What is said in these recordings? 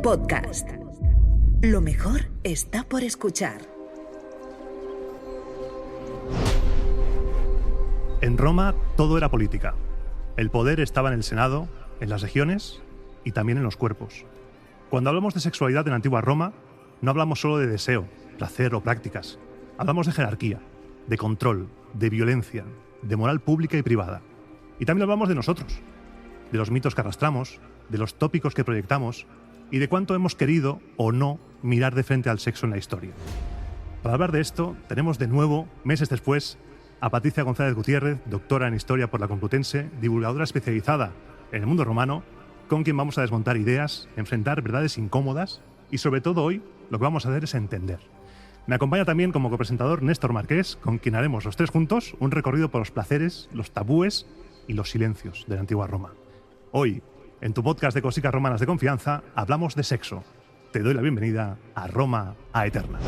Podcast. Lo mejor está por escuchar. En Roma todo era política. El poder estaba en el Senado, en las regiones y también en los cuerpos. Cuando hablamos de sexualidad en la antigua Roma, no hablamos solo de deseo, placer o prácticas. Hablamos de jerarquía, de control, de violencia, de moral pública y privada. Y también hablamos de nosotros, de los mitos que arrastramos, de los tópicos que proyectamos y de cuánto hemos querido o no mirar de frente al sexo en la historia. Para hablar de esto, tenemos de nuevo, meses después, a Patricia González Gutiérrez, doctora en Historia por la Complutense, divulgadora especializada en el mundo romano, con quien vamos a desmontar ideas, enfrentar verdades incómodas y, sobre todo hoy, lo que vamos a hacer es entender. Me acompaña también como copresentador Néstor Marqués, con quien haremos los tres juntos un recorrido por los placeres, los tabúes y los silencios de la antigua Roma. Hoy, en tu podcast de Cosicas Romanas de confianza, hablamos de sexo. Te doy la bienvenida a Roma a Eterna.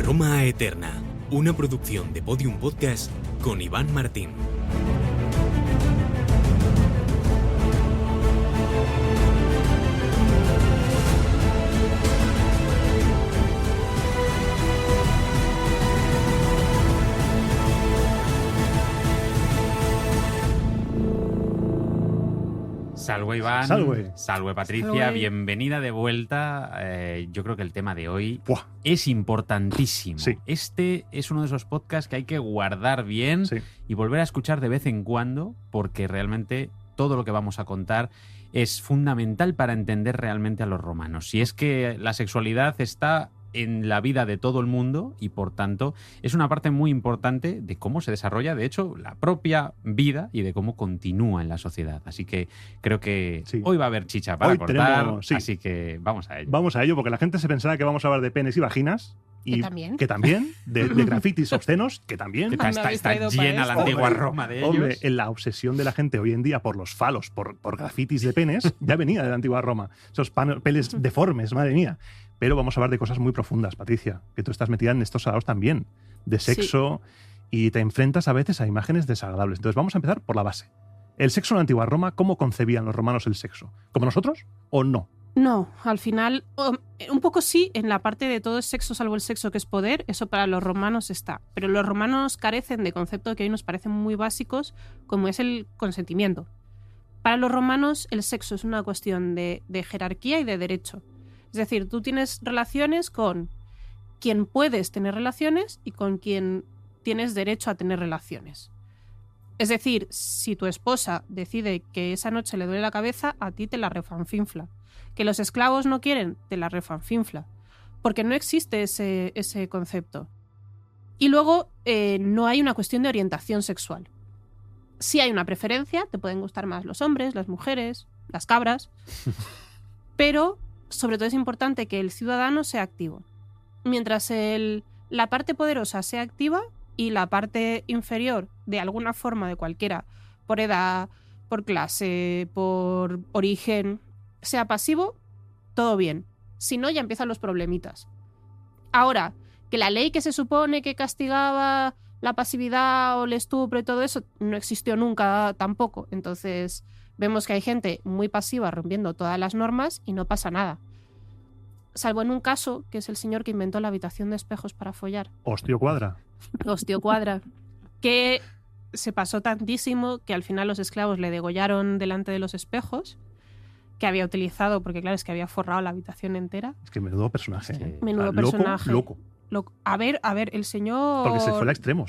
Roma a Eterna, una producción de Podium Podcast con Iván Martín. Salve Iván, salve Patricia, Salve. Bienvenida de vuelta. Yo creo que el tema de hoy ¡Buah! es importantísimo. Sí. Este es uno de esos podcasts que hay que guardar bien Sí. y volver a escuchar de vez en cuando, porque realmente todo lo que vamos a contar es fundamental para entender realmente a los romanos. Y es que la sexualidad está en la vida de todo el mundo y, por tanto, es una parte muy importante de cómo se desarrolla, de hecho, la propia vida y de cómo continúa en la sociedad. Así que creo que Sí. hoy va a haber chicha para Hoy cortar, tenemos, sí. así que vamos a ello. Vamos a ello, porque la gente se pensará que vamos a hablar de penes y vaginas. Y Que también. de grafitis obscenos, que también. Que me está habéis traído para llena la esto. antigua Hombre, Roma de ellos. Hombre, en la obsesión de la gente hoy en día por los falos, por grafitis de penes, ya venía de la antigua Roma. Esos peles deformes, madre mía. Pero vamos a hablar de cosas muy profundas, Patricia, que tú estás metida en estos salados también, de sexo, y te enfrentas a veces a imágenes desagradables. Entonces vamos a empezar por la base. El sexo en la antigua Roma, ¿cómo concebían los romanos el sexo? ¿Como nosotros o no? No, al final, un poco sí, en la parte de todo es sexo salvo el sexo que es poder, eso para los romanos está. Pero los romanos carecen de conceptos que hoy nos parecen muy básicos, como es el consentimiento. Para los romanos el sexo es una cuestión de jerarquía y de derecho. Es decir, tú tienes relaciones con quien puedes tener relaciones y con quien tienes derecho a tener relaciones. Es decir, si tu esposa decide que esa noche le duele la cabeza, a ti te la refanfinfla. Que los esclavos no quieren, te la refanfinfla. Porque no existe ese concepto. Y luego no hay una cuestión de orientación sexual. Sí hay una preferencia, te pueden gustar más los hombres, las mujeres, las cabras, pero sobre todo es importante que el ciudadano sea activo. Mientras la parte poderosa sea activa y la parte inferior, de alguna forma, de cualquiera, por edad, por clase, por origen, sea pasivo, todo bien. Si no, ya empiezan los problemitas. Ahora, que la ley que se supone que castigaba la pasividad o el estupro y todo eso no existió nunca tampoco. Entonces vemos que hay gente muy pasiva rompiendo todas las normas y no pasa nada. Salvo en un caso, que es el señor que inventó la habitación de espejos para follar. Hostio cuadra. Hostio cuadra. Que se pasó tantísimo que al final los esclavos le degollaron delante de los espejos que había utilizado, porque claro, es que había forrado la habitación entera. Es que menudo personaje. Es que- ¿eh? Menudo O sea, personaje. Loco. A ver, el señor... Porque se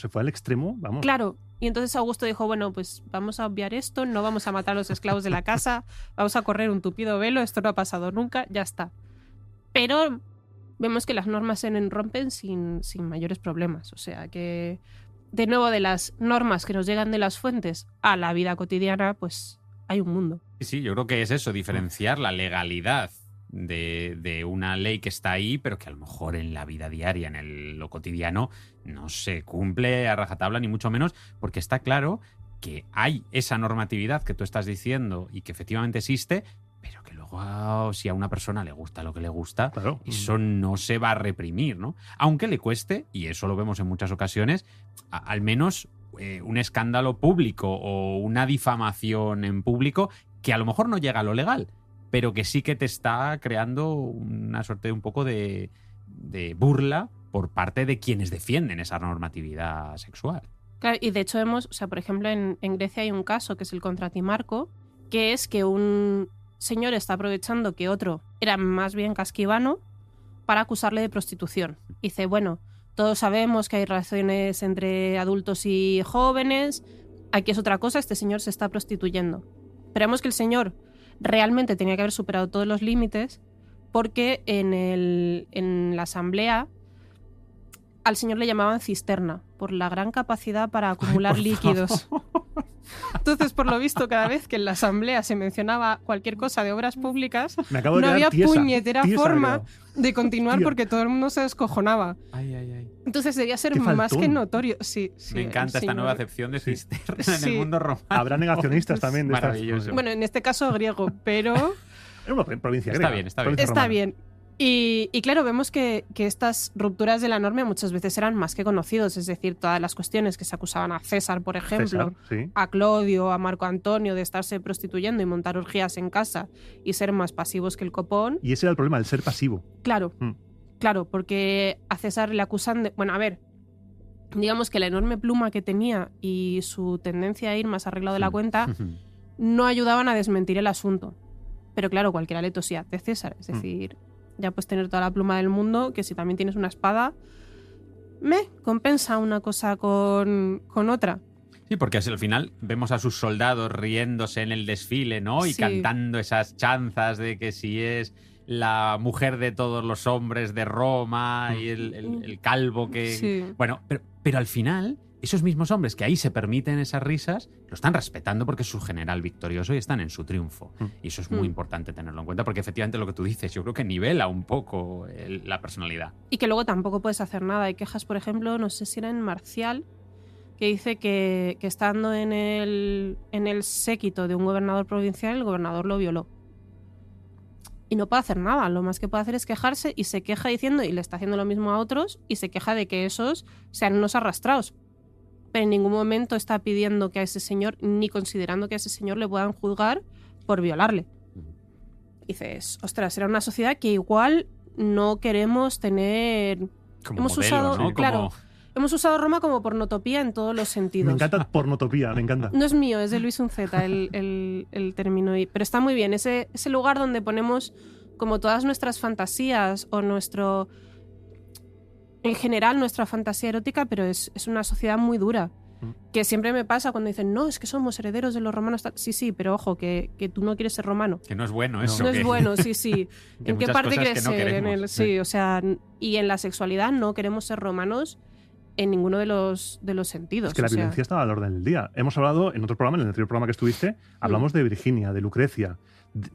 fue al extremo, vamos. Claro, y entonces Augusto dijo, bueno, pues vamos a obviar esto, no vamos a matar a los esclavos de la casa, vamos a correr un tupido velo, esto no ha pasado nunca, ya está. Pero vemos que las normas se rompen sin mayores problemas, o sea que, de nuevo, de las normas que nos llegan de las fuentes a la vida cotidiana, pues hay un mundo. Sí, yo creo que es eso, diferenciar la legalidad de una ley que está ahí, pero que a lo mejor en la vida diaria, lo cotidiano, no se cumple a rajatabla, ni mucho menos, porque está claro que hay esa normatividad que tú estás diciendo y que efectivamente existe, pero que luego luego, si a una persona le gusta lo que le gusta, Claro. eso no se va a reprimir, ¿no? Aunque le cueste, y eso lo vemos en muchas ocasiones, al menos un escándalo público o una difamación en público que a lo mejor no llega a lo legal, pero que sí que te está creando una suerte de un poco de burla por parte de quienes defienden esa normatividad sexual. Claro, y de hecho vemos, o sea, por ejemplo, en Grecia hay un caso que es el contra Timarco, que es que un señor está aprovechando que otro era más bien casquivano para acusarle de prostitución. Dice, bueno, todos sabemos que hay relaciones entre adultos y jóvenes, aquí es otra cosa, este señor se está prostituyendo. Pero vemos que el señor realmente tenía que haber superado todos los límites porque en la asamblea al señor le llamaban cisterna por la gran capacidad para acumular líquidos. Entonces, por lo visto, cada vez que en la asamblea se mencionaba cualquier cosa de obras públicas, Me acabo de no quedar había tiesa, puñetera tiesa me he forma quedado. de continuar Tía. porque todo el mundo se descojonaba. Ay, ay, ay. Entonces debía ser Qué más que faltón. notorio. Sí, sí, Me el encanta esta señor- nueva acepción de Sí. cisterna en Sí. el mundo romano. Habrá negacionistas también de estas Maravilloso. cosas. Bueno, en este caso griego, pero Era una provincia Está griega. bien, está bien. provincia está romana. bien. Y claro, vemos que estas rupturas de la norma muchas veces eran más que conocidos, es decir, todas las cuestiones que se acusaban a César, por ejemplo, César, sí. a Clodio, a Marco Antonio de estarse prostituyendo y montar orgías en casa y ser más pasivos que el copón. Y ese era el problema, el ser pasivo. Claro, Mm. claro, porque a César le acusan de... Bueno, a ver, digamos que la enorme pluma que tenía y su tendencia a ir más arreglado de la cuenta no ayudaban a desmentir el asunto. Pero claro, cualquiera le tosía de César, es decir, ya puedes tener toda la pluma del mundo, que si también tienes una espada, compensa una cosa con otra. Sí, porque al final vemos a sus soldados riéndose en el desfile, ¿no? Y Sí. cantando esas chanzas de que si es la mujer de todos los hombres de Roma y el calvo que... Sí. Bueno, pero al final, esos mismos hombres que ahí se permiten esas risas, lo están respetando porque es su general victorioso y están en su triunfo. Y eso es muy importante tenerlo en cuenta porque efectivamente lo que tú dices, yo creo que nivela un poco la personalidad. Y que luego tampoco puedes hacer nada. Hay quejas, por ejemplo, no sé si era en Marcial, que dice que estando en el séquito de un gobernador provincial, el gobernador lo violó. Y no puede hacer nada, lo más que puede hacer es quejarse y se queja diciendo, y le está haciendo lo mismo a otros, y se queja de que esos sean unos arrastrados. Pero en ningún momento está pidiendo que a ese señor, ni considerando que a ese señor le puedan juzgar por violarle. Dices, ostras, era una sociedad que igual no queremos tener... Como Hemos modelo, usado- ¿no? claro. Como- Hemos usado Roma como pornotopía en todos los sentidos. Me encanta pornotopía, me encanta. No es mío, es de Luis Unceta el término. Pero está muy bien. Ese lugar donde ponemos como todas nuestras fantasías o nuestro... En general, nuestra fantasía erótica, pero es una sociedad muy dura. Que siempre me pasa cuando dicen, no, es que somos herederos de los romanos. Sí, sí, pero ojo, que tú no quieres ser romano. Que no es bueno eso. No que- es bueno, sí, sí. que ¿En qué muchas parte cosas quieres que no ser? queremos. Sí, o sea, y en la sexualidad no queremos ser romanos en ninguno de los sentidos. Es que la o sea, violencia estaba al orden del día. Hemos hablado en otro programa, en el anterior programa que estuviste, hablamos de Virginia, de Lucrecia.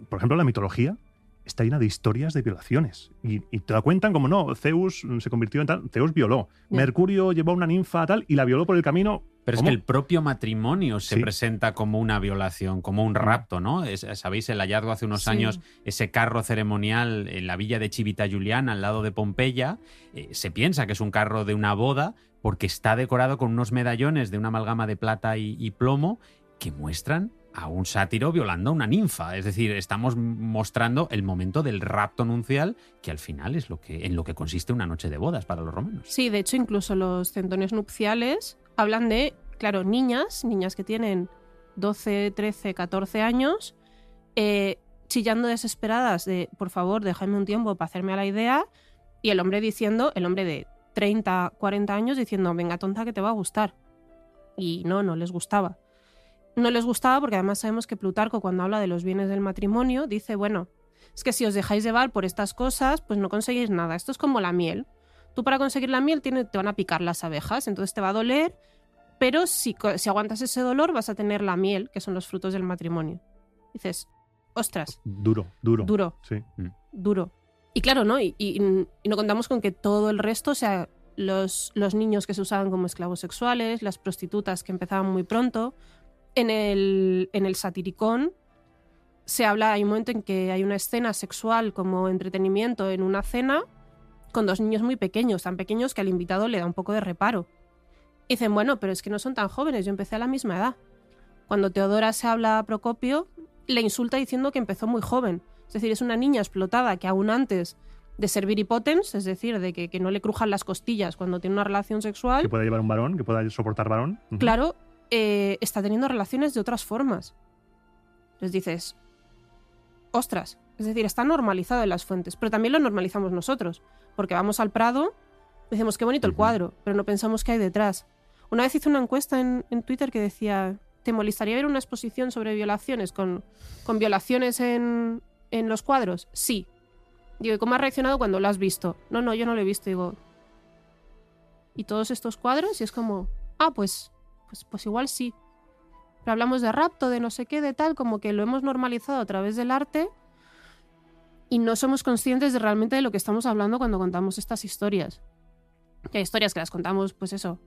Por ejemplo, la mitología está llena de historias de violaciones. Y te la cuentan como no, Zeus se convirtió en tal, Zeus violó. Ya. Mercurio llevó a una ninfa tal y la violó por el camino. Pero es ¿Cómo? que el propio matrimonio se Sí. presenta como una violación, como un rapto, ¿no? Sabéis, el hallazgo hace unos Sí. años, ese carro ceremonial en la villa de Civita Juliana, al lado de Pompeya, se piensa que es un carro de una boda porque está decorado con unos medallones de una amalgama de plata y plomo que muestran a un sátiro violando a una ninfa. Es decir, estamos mostrando el momento del rapto nupcial, que al final es en lo que consiste una noche de bodas para los romanos. Sí, de hecho, incluso los centonios nupciales hablan de, claro, niñas que tienen 12, 13, 14 años, chillando desesperadas de, por favor, déjame un tiempo para hacerme a la idea, y el hombre de 30, 40 años diciendo, venga, tonta, que te va a gustar. Y no les gustaba. No les gustaba porque además sabemos que Plutarco, cuando habla de los bienes del matrimonio, dice, bueno, es que si os dejáis llevar por estas cosas, pues no conseguís nada. Esto es como la miel. Tú para conseguir la miel te van a picar las abejas, entonces te va a doler, pero si aguantas ese dolor vas a tener la miel, que son los frutos del matrimonio. Dices, ostras, Duro. Sí. duro. Y claro, ¿no? Y no contamos con que todo el resto, o sea, los niños que se usaban como esclavos sexuales, las prostitutas que empezaban muy pronto, en el Satiricón hay un momento en que hay una escena sexual como entretenimiento en una cena con 2 niños muy pequeños, tan pequeños que al invitado le da un poco de reparo. Y dicen, bueno, pero es que no son tan jóvenes, yo empecé a la misma edad. Cuando Teodora se habla a Procopio, le insulta diciendo que empezó muy joven. Es decir, es una niña explotada que aún antes de ser viripotens, es decir, de que no le crujan las costillas cuando tiene una relación sexual, Que pueda llevar un varón, que pueda soportar varón. Ujú. claro, está teniendo relaciones de otras formas. Entonces dices, ostras, es decir, está normalizado en las fuentes, pero también lo normalizamos nosotros, porque vamos al Prado, decimos qué bonito el cuadro, pero no pensamos qué hay detrás. Una vez hice una encuesta en Twitter que decía, ¿te molestaría ver una exposición sobre violaciones con violaciones en los cuadros? Sí. Digo, ¿y cómo has reaccionado cuando lo has visto? No, yo no lo he visto. Digo, ¿y todos estos cuadros? Y es como, pues igual sí. Pero hablamos de rapto, de no sé qué, de tal, como que lo hemos normalizado a través del arte y no somos conscientes de realmente de lo que estamos hablando cuando contamos estas historias. Que hay historias que las contamos, pues eso.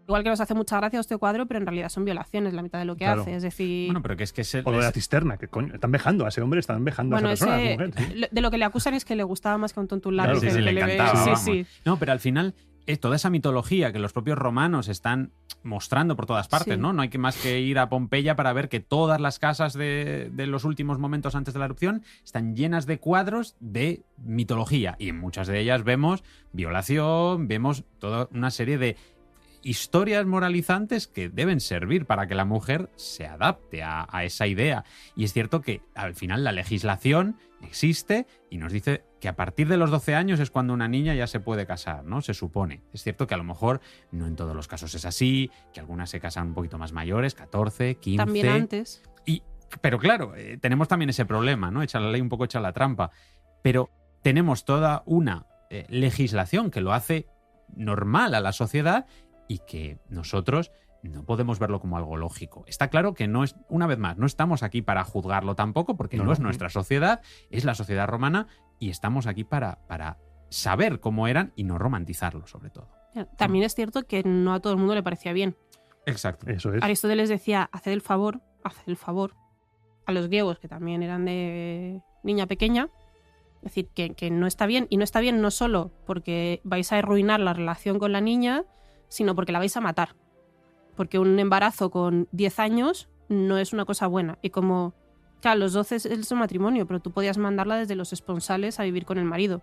Igual que nos hace mucha gracia este cuadro, pero en realidad son violaciones la mitad de lo que Claro. hace. Es decir, Bueno, pero que es que O lo de la cisterna, que coño, están vejando a ese hombre, están vejando a esa persona, a esa mujer. Sí. de lo que le acusan es que le gustaba más que un tonto un Claro, lápiz. sí, el sí, que le ve- encantaba, sí, vamos. sí. No, pero al final es toda esa mitología que los propios romanos están mostrando por todas partes, Sí. ¿no? No hay que más que ir a Pompeya para ver que todas las casas de los últimos momentos antes de la erupción están llenas de cuadros de mitología y en muchas de ellas vemos violación, vemos toda una serie de historias moralizantes que deben servir para que la mujer se adapte a esa idea. Y es cierto que al final la legislación existe y nos dice que a partir de los 12 años es cuando una niña ya se puede casar, ¿no? Se supone. Es cierto que a lo mejor no en todos los casos es así, que algunas se casan un poquito más mayores, 14, 15. También antes. Pero claro, tenemos también ese problema, ¿no? Echa la ley un poco, echa la trampa. Pero tenemos toda una legislación que lo hace normal a la sociedad y que nosotros no podemos verlo como algo lógico. Está claro que no es, una vez más, no estamos aquí para juzgarlo tampoco, porque no es nuestra sociedad, es la sociedad romana y estamos aquí para saber cómo eran y no romantizarlo, sobre todo. También es cierto que no a todo el mundo le parecía bien. Exacto. Eso es. Aristóteles decía, haced el favor a los griegos, que también eran de niña pequeña. Es decir, que no está bien. Y no está bien no solo porque vais a arruinar la relación con la niña, sino porque la vais a matar. Porque un embarazo con 10 años no es una cosa buena. Y como, claro, a los 12 es un matrimonio, pero tú podías mandarla desde los esponsales a vivir con el marido.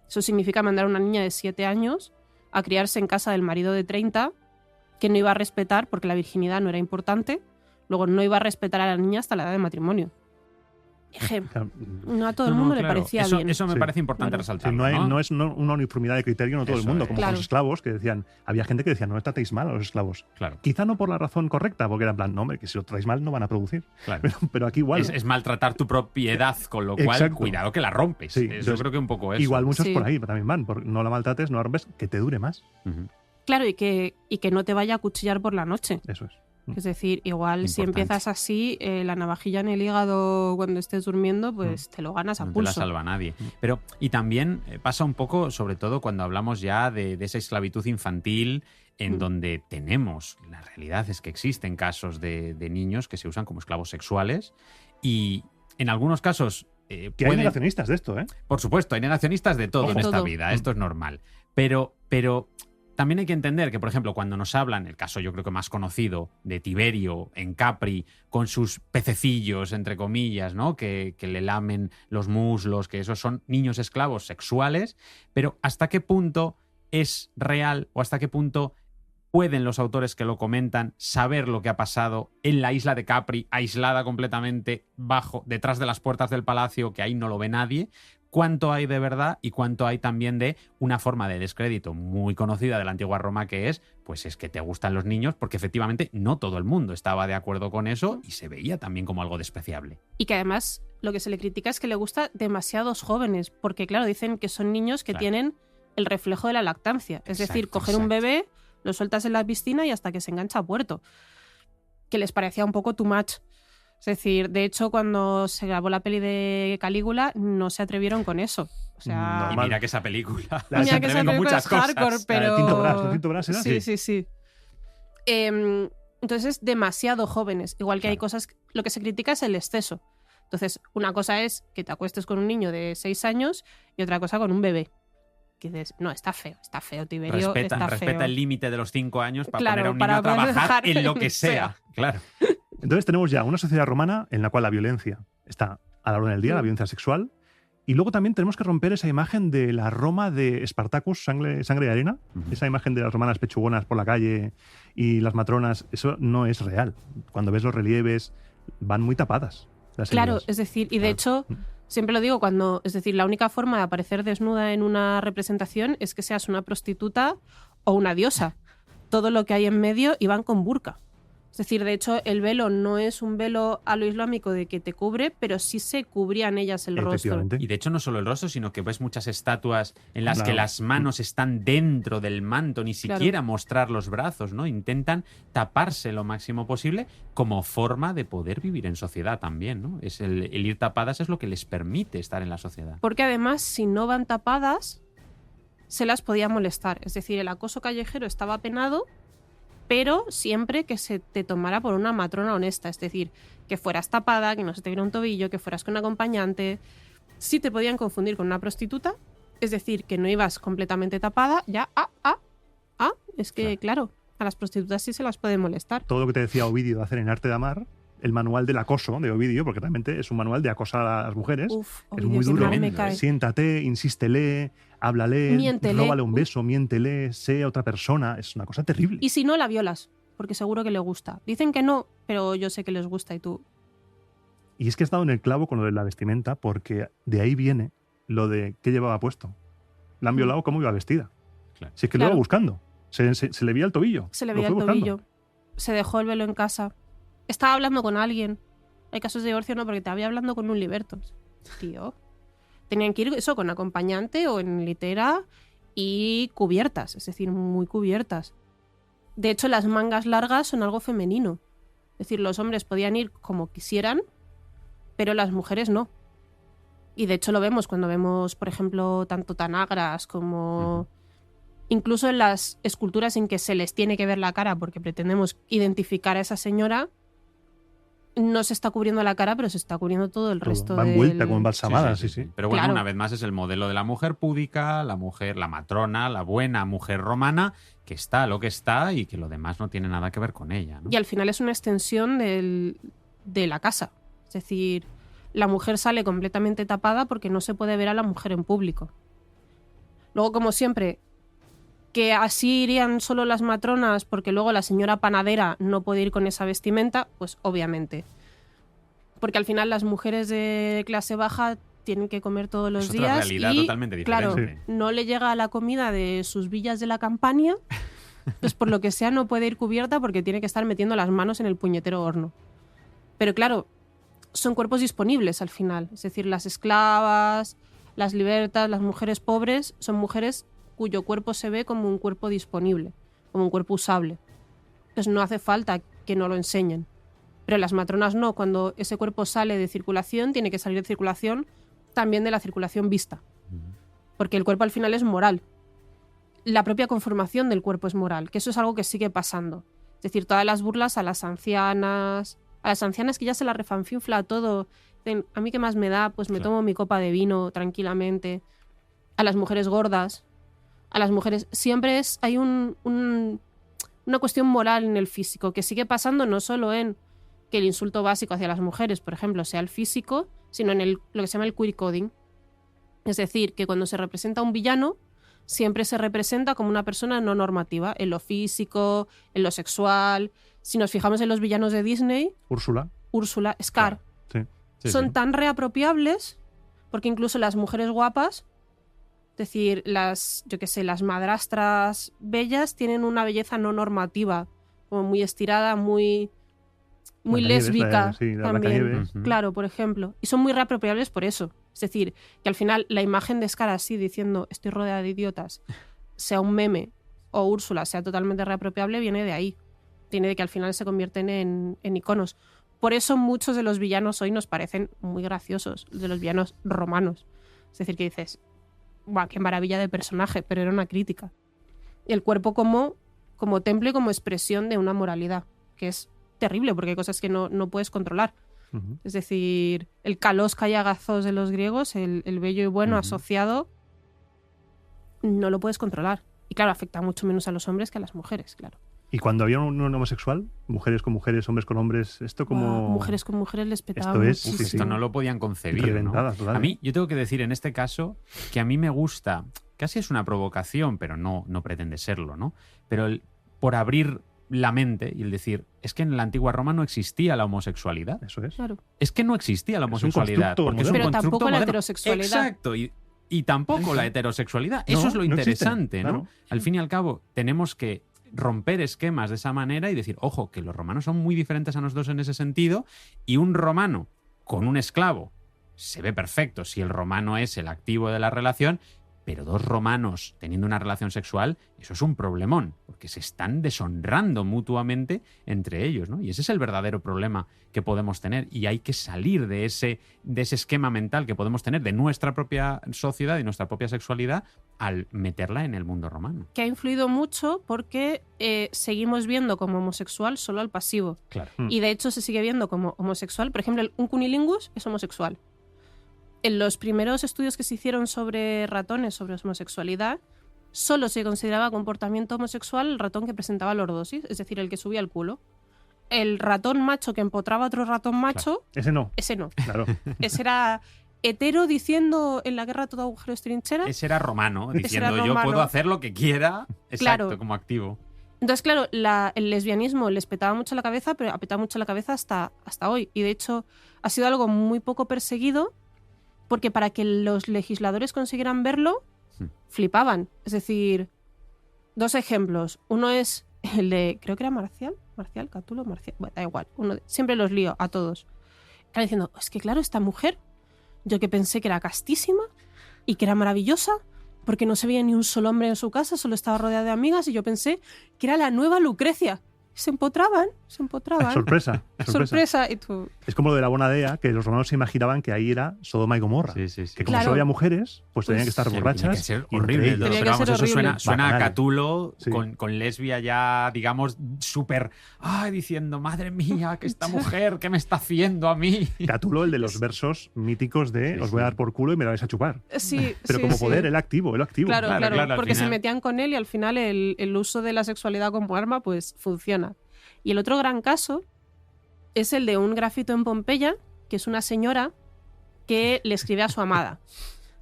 Eso significa mandar a una niña de 7 años a criarse en casa del marido de 30, que no iba a respetar, porque la virginidad no era importante, luego no iba a respetar a la niña hasta la edad de matrimonio. No a todo el mundo le parecía bien. Eso me Sí. parece importante Claro. resaltar. Sí, no es una uniformidad de criterio, no todo Eso el mundo, es. como Claro. con los esclavos, que decían, había gente que decía, no tratéis mal a los esclavos. Claro, Quizá no por la razón correcta, porque era en plan, no, hombre, que si lo tratáis mal no van a producir. claro. Pero aquí igual. Es maltratar tu propiedad, con lo cual, Exacto. cuidado que la rompes. Sí, Eso entonces, creo que un poco es. Igual muchos Sí. por ahí también van, no la maltrates, no la rompes, que te dure más. Ujú. Claro, y que no te vaya a cuchillar por la noche. Eso es. Es decir, igual si Importante. empiezas así, la navajilla en el hígado cuando estés durmiendo, pues te lo ganas a No te la pulso. salva nadie. Pero, y también pasa un poco, sobre todo cuando hablamos ya de esa esclavitud infantil, en donde tenemos, la realidad es que existen casos de niños que se usan como esclavos sexuales y en algunos casos Que hay pueden- negacionistas de esto, ¿eh? por supuesto, hay negacionistas de todo De en esta todo. vida, esto es normal. Pero también hay que entender que, por ejemplo, cuando nos hablan, el caso yo creo que más conocido de Tiberio en Capri, con sus pececillos, entre comillas, ¿no? Que le lamen los muslos, que esos son niños esclavos sexuales, pero ¿hasta qué punto es real o hasta qué punto pueden los autores que lo comentan saber lo que ha pasado en la isla de Capri, aislada completamente detrás de las puertas del palacio, que ahí no lo ve nadie? ¿Cuánto hay de verdad y cuánto hay también de una forma de descrédito muy conocida de la antigua Roma, que es, pues es que te gustan los niños? Porque efectivamente no todo el mundo estaba de acuerdo con eso y se veía también como algo despreciable. Y que además lo que se le critica es que le gusta demasiados jóvenes, porque claro, dicen que son niños que Claro. tienen el reflejo de la lactancia. Es decir, Exacto, coger un exacto. bebé, lo sueltas en la piscina y hasta que se engancha a puerto. Que les parecía un poco too much. Es decir, de hecho, cuando se grabó la peli de Calígula, no se atrevieron con eso. O sea, Y Normal. mira que esa película La- se mira que esa atreven con película muchas es hardcore, cosas. pero... La de Tinto Brass era. Sí. Entonces, demasiado jóvenes. Igual que hay Claro. cosas... Lo que se critica es el exceso. Entonces, una cosa es que te acuestes con un niño de 6 años y otra cosa con un bebé. Que dices, no, está feo, Tiberio, está respeta feo. el límite de los 5 años para Claro, poner a un para niño a poder trabajar dejar en lo que que sea. Claro. Entonces tenemos ya una sociedad romana en la cual la violencia está a la orden del día, la violencia sexual, y luego también tenemos que romper esa imagen de la Roma de Espartacus, sangre y arena, esa imagen de las romanas pechugonas por la calle y las matronas, eso no es real. Cuando ves los relieves, van muy tapadas las Claro, heridas. es decir, y de hecho, siempre lo digo es decir, la única forma de aparecer desnuda en una representación es que seas una prostituta o una diosa. Todo lo que hay en medio iban con burka. Es decir, de hecho, el velo no es un velo a lo islámico de que te cubre, pero sí se cubrían ellas el rostro. Efectivamente. Y de hecho no solo el rostro, sino que ves muchas estatuas en las Claro. que las manos están dentro del manto, ni siquiera mostrar los brazos, ¿no? Intentan taparse lo máximo posible como forma de poder vivir en sociedad también, ¿no? Es el ir tapadas es lo que les permite estar en la sociedad. Porque además, si no van tapadas, se las podía molestar. Es decir, el acoso callejero estaba penado, pero siempre que se te tomara por una matrona honesta. Es decir, que fueras tapada, que no se te viera un tobillo, que fueras con acompañante. Sí te podían confundir con una prostituta, es decir, que no ibas completamente tapada, ya, es que, claro, a las prostitutas sí se las puede molestar. Todo lo que te decía Ovidio de hacer en Arte de Amar, el manual del acoso de Ovidio, porque realmente es un manual de acosar a las mujeres. Uf, es Ovidio, muy qué duro. mal me cae. Siéntate, insístele, háblale, Miéntele. róbale un beso, miéntele, sé otra persona. Es una cosa terrible. Y si no, la violas, porque seguro que le gusta. Dicen que no, pero yo sé que les gusta y tú... Y es que has dado en el clavo con lo de la vestimenta, porque de ahí viene lo de qué llevaba puesto. La han violado, cómo iba vestida. Claro. Si es que Claro. lo iba buscando. Se le veía el tobillo. Se le Lo veía el fue buscando. tobillo. Se dejó el velo en casa. Estaba hablando con alguien. Hay casos de divorcio, no, porque te había hablando con un libertos. Tío. Tenían que ir eso con acompañante o en litera y cubiertas, es decir, muy cubiertas. De hecho, las mangas largas son algo femenino. Es decir, los hombres podían ir como quisieran, pero las mujeres no. Y de hecho lo vemos cuando vemos, por ejemplo, tanto tanagras como... Incluso en las esculturas en que se les tiene que ver la cara porque pretendemos identificar a esa señora, no se está cubriendo la cara, pero se está cubriendo todo el resto Va del... envuelta como embalsamada, sí. Pero bueno, Claro. una vez más es el modelo de la mujer púdica, la mujer, la matrona, la buena mujer romana, que está lo que está y que lo demás no tiene nada que ver con ella, ¿no? Y al final es una extensión de la casa. Es decir, la mujer sale completamente tapada porque no se puede ver a la mujer en público. Luego, como siempre, que así irían solo las matronas porque luego la señora panadera no puede ir con esa vestimenta, pues obviamente. Porque al final las mujeres de clase baja tienen que comer todos los Es otra días realidad y, totalmente claro, diferente. no le llega la comida de sus villas de la campaña, pues por lo que sea no puede ir cubierta porque tiene que estar metiendo las manos en el puñetero horno. Pero claro, son cuerpos disponibles al final. Es decir, las esclavas, las libertas, las mujeres pobres son mujeres cuyo cuerpo se ve como un cuerpo disponible, como un cuerpo usable. Entonces no hace falta que no lo enseñen. Pero las matronas no, cuando ese cuerpo sale de circulación, tiene que salir de circulación también de la circulación vista. Porque el cuerpo al final es moral. La propia conformación del cuerpo es moral, que eso es algo que sigue pasando. Es decir, todas las burlas a las ancianas que ya se la refanfinfla todo. Dicen, a mí qué más me da, pues me Claro. tomo mi copa de vino tranquilamente. A las mujeres gordas, a las mujeres... Siempre hay una cuestión moral en el físico, que sigue pasando no solo en que el insulto básico hacia las mujeres, por ejemplo, sea el físico, sino en lo que se llama el queer coding. Es decir, que cuando se representa a un villano, siempre se representa como una persona no normativa, en lo físico, en lo sexual. Si nos fijamos en los villanos de Disney, Úrsula. Úrsula, Scar, Sí. Sí, son sí. tan reapropiables, porque incluso las mujeres guapas, es decir, las madrastras bellas tienen una belleza no normativa, como muy estirada, muy Blancanieves, lésbica sí, la también. Blancanieves. Ujú. Claro, por ejemplo. Y son muy reapropiables por eso. Es decir, que al final la imagen de Scar así diciendo estoy rodeada de idiotas, sea un meme o Úrsula sea totalmente reapropiable, viene de ahí. Tiene de que al final se convierten en iconos. Por eso muchos de los villanos hoy nos parecen muy graciosos, de los villanos romanos. Es decir, que dices, ¡buah, qué maravilla de personaje! Pero era una crítica. El cuerpo como templo y como expresión de una moralidad, que es terrible porque hay cosas que no puedes controlar. Ujú. Es decir, el kalos kaiagazos de los griegos, el bello y bueno asociado, no lo puedes controlar. Y claro, afecta mucho menos a los hombres que a las mujeres, claro. Y cuando había un homosexual, mujeres con mujeres, hombres con hombres, esto como... Mujeres con mujeres les petaba Esto es- muchísimo. sí, Esto no lo podían concebir, ¿no? Reventadas, total. A mí, yo tengo que decir en este caso que a mí me gusta, casi es una provocación, pero no pretende serlo, ¿no? Pero por abrir la mente y el decir, es que en la antigua Roma no existía la homosexualidad. Eso es. Claro. Es que no existía la un homosexualidad. constructo Porque es un Pero constructo tampoco la moderno. heterosexualidad. Exacto. Y tampoco la heterosexualidad. Eso No, es lo no existe, interesante, ¿no? claro. Al fin y al cabo, tenemos que romper esquemas de esa manera y decir, ojo, que los romanos son muy diferentes a nosotros en ese sentido, y un romano con un esclavo se ve perfecto si el romano es el activo de la relación, pero dos romanos teniendo una relación sexual, eso es un problemón, porque se están deshonrando mutuamente entre ellos, ¿no? Y ese es el verdadero problema que podemos tener, y hay que salir de ese esquema mental que podemos tener de nuestra propia sociedad y nuestra propia sexualidad al meterla en el mundo romano. Que ha influido mucho porque seguimos viendo como homosexual solo al pasivo. Claro. Mm. Y de hecho se sigue viendo como homosexual. Por ejemplo, un cunilingus es homosexual. En los primeros estudios que se hicieron sobre ratones, sobre homosexualidad, solo se consideraba comportamiento homosexual el ratón que presentaba lordosis, es decir, el que subía el culo. El ratón macho que empotraba a otro ratón macho, Ese no, ese no. claro. Ese era hetero diciendo en la guerra todo agujero es trinchera. Ese era romano, diciendo era yo romano. puedo hacer lo que quiera, exacto, Claro. como activo. Entonces, claro, el lesbianismo les petaba mucho la cabeza, pero ha petado mucho la cabeza hasta hoy. Y de hecho ha sido algo muy poco perseguido porque para que los legisladores consiguieran verlo, flipaban. Es decir, dos ejemplos. Uno es el de, creo que era Marcial, Cátulo, Marcial, bueno, da igual. Siempre los lío a todos. Están diciendo, es que claro, esta mujer, yo que pensé que era castísima y que era maravillosa, porque no se veía ni un solo hombre en su casa, solo estaba rodeada de amigas y yo pensé que era la nueva Lucrecia. Se empotraban. Sorpresa. Sorpresa. Y tú, Es como lo de la Bonadea, que los romanos se imaginaban que ahí era Sodoma y Gomorra. Sí, sí, sí. Que como Claro. solo había mujeres, pues tenían que estar Tiene borrachas. que ser y entre horrible. ellas- todo, Tenía pero que vamos, ser eso horrible. suena a Bacanal. Catulo Sí. con lesbia ya, digamos, súper, diciendo, madre mía, que esta mujer, ¿qué me está haciendo a mí? Catulo, el de los versos míticos de Sí, os voy a sí. dar por culo y me la vais a chupar. sí, Pero sí, como sí. poder, el activo. Claro, Claro, al porque se final. metían con él y al final el uso de la sexualidad como arma pues funciona. Y el otro gran caso es el de un grafito en Pompeya, que es una señora que le escribe a su amada.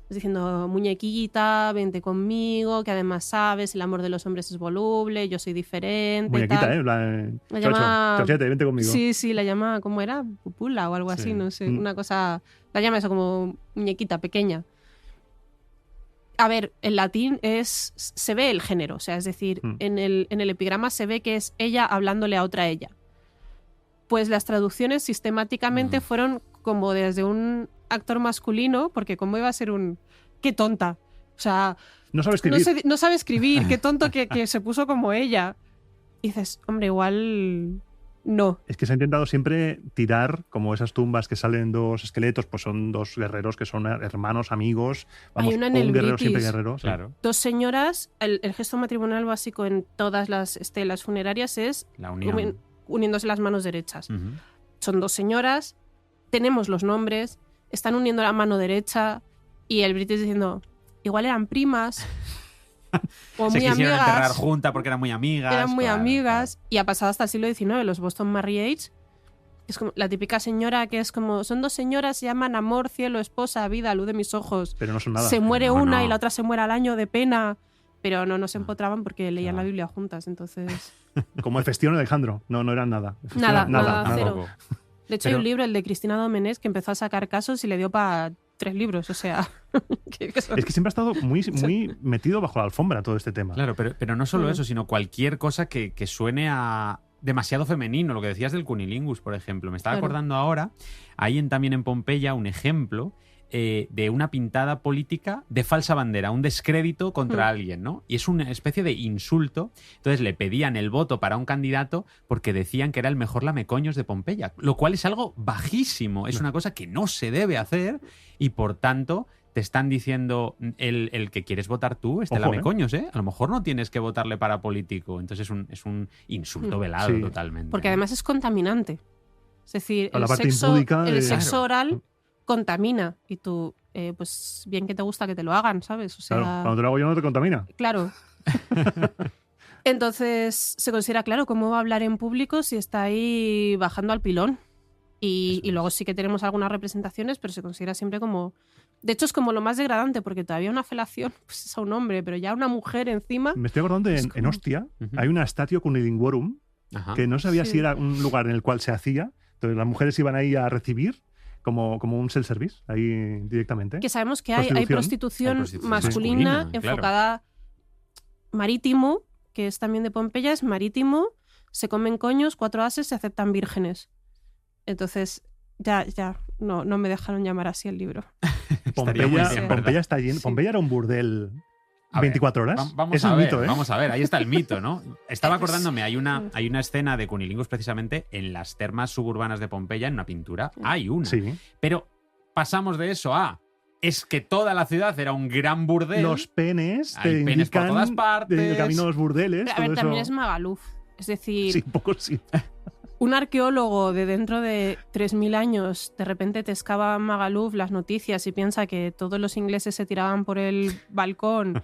Es diciendo, muñequita, vente conmigo, que además sabes, el amor de los hombres es voluble, yo soy diferente. Muñequita, tal. ¿eh? En plan, La chocho, llama- chochete, vente conmigo. Sí, la llama, ¿cómo era? Pupula o algo así, Sí. no sé, Mm. una cosa, la llama eso como muñequita pequeña. A ver, en latín se ve el género, o sea, es decir, Mm. en el epigrama se ve que es ella hablándole a otra ella. Pues las traducciones sistemáticamente fueron como desde un actor masculino, porque como iba a ser un... ¡Qué tonta! O sea, No sabe escribir. no sabe escribir, qué tonto que se puso como ella. Y dices, hombre, igual no. Es que se ha intentado siempre tirar, como esas tumbas que salen dos esqueletos, pues son dos guerreros que son hermanos, amigos. Vamos, Hay una en un el guerrero British. siempre guerrero. sí. Claro, Dos señoras, el gesto matrimonial básico en todas las estelas funerarias es la unión. uniéndose las manos derechas. Ujú. Son dos señoras, tenemos los nombres, están uniendo la mano derecha y el British diciendo, igual eran primas o Se muy quisieron enterrar amigas. juntas porque eran muy amigas. Eran muy claro, amigas y ha pasado hasta el siglo XIX, los Boston Marriage. Es como la típica señora que es como, son dos señoras, se llaman amor, cielo, esposa, vida, luz de mis ojos. Pero no son nada. Se muere No, una no. y la otra se muere al año de pena. Pero no se empotraban porque leían la Claro. Biblia juntas, entonces... Como el Festión de Alejandro. No eran nada. El Festión- Nada, cero. Tampoco. De hecho, Pero- hay un libro, el de Cristina Domenech, que empezó a sacar casos y le dio para 3 libros. O sea, que son- Es que siempre ha estado muy metido bajo la alfombra todo este tema. Claro, pero no solo Mm. eso, sino cualquier cosa que suene a demasiado femenino. Lo que decías del cunilingus, por ejemplo. Me estaba Claro. acordando ahora, hay también en Pompeya un ejemplo de una pintada política de falsa bandera, un descrédito contra alguien, ¿no? Y es una especie de insulto. Entonces le pedían el voto para un candidato porque decían que era el mejor lamecoños de Pompeya, lo cual es algo bajísimo, es una cosa que no se debe hacer y por tanto te están diciendo el que quieres votar tú, este Ojo, lamecoños, ¿eh? A lo mejor no tienes que votarle para político. Entonces es un insulto velado Sí. totalmente. Porque ¿no? además es contaminante. Es decir, A la el parte sexo, impúdica el de- sexo Claro. oral contamina y tú, pues bien que te gusta que te lo hagan, ¿sabes? O sea, Claro, cuando te lo hago yo no te contamina. claro. Entonces se considera, claro, cómo va a hablar en público si está ahí bajando al pilón. Y luego sí que tenemos algunas representaciones, pero se considera siempre como... De hecho, es como lo más degradante, porque todavía una felación pues es a un hombre, pero ya una mujer encima... Me estoy acordando Es en como- Ostia Ujú. hay una statio cunnilinguorum Ajá. que no sabía Sí. si era un lugar en el cual se hacía. Entonces las mujeres iban ahí a recibir como un self-service, ahí directamente. Que sabemos que hay prostitución, Hay prostitución masculina masculina, claro. enfocada marítimo, que es también de Pompeya, es marítimo, se comen coños, 4 ases, se aceptan vírgenes. Entonces, ya, no me dejaron llamar así el libro. Estaría muy Pompeya, bien, Pompeya ¿verdad? está lleno. Sí. Pompeya era un burdel A ver, 24 horas. Vamos es a el ver, mito, ¿eh? vamos a ver, ahí está el mito, ¿no? Estaba Pues- acordándome, hay una escena de cunilingus precisamente en las termas suburbanas de Pompeya, en una pintura. Hay una. Sí. Pero pasamos de eso a... Es que toda la ciudad era un gran burdel. Los penes te Hay penes por indican todas partes. el camino a los burdeles. Pero, a todo ver, eso. también es Magaluf. Es decir, Sí, un poco sí. un arqueólogo de dentro de 3.000 años de repente te excava Magaluf las noticias y piensa que todos los ingleses se tiraban por el balcón.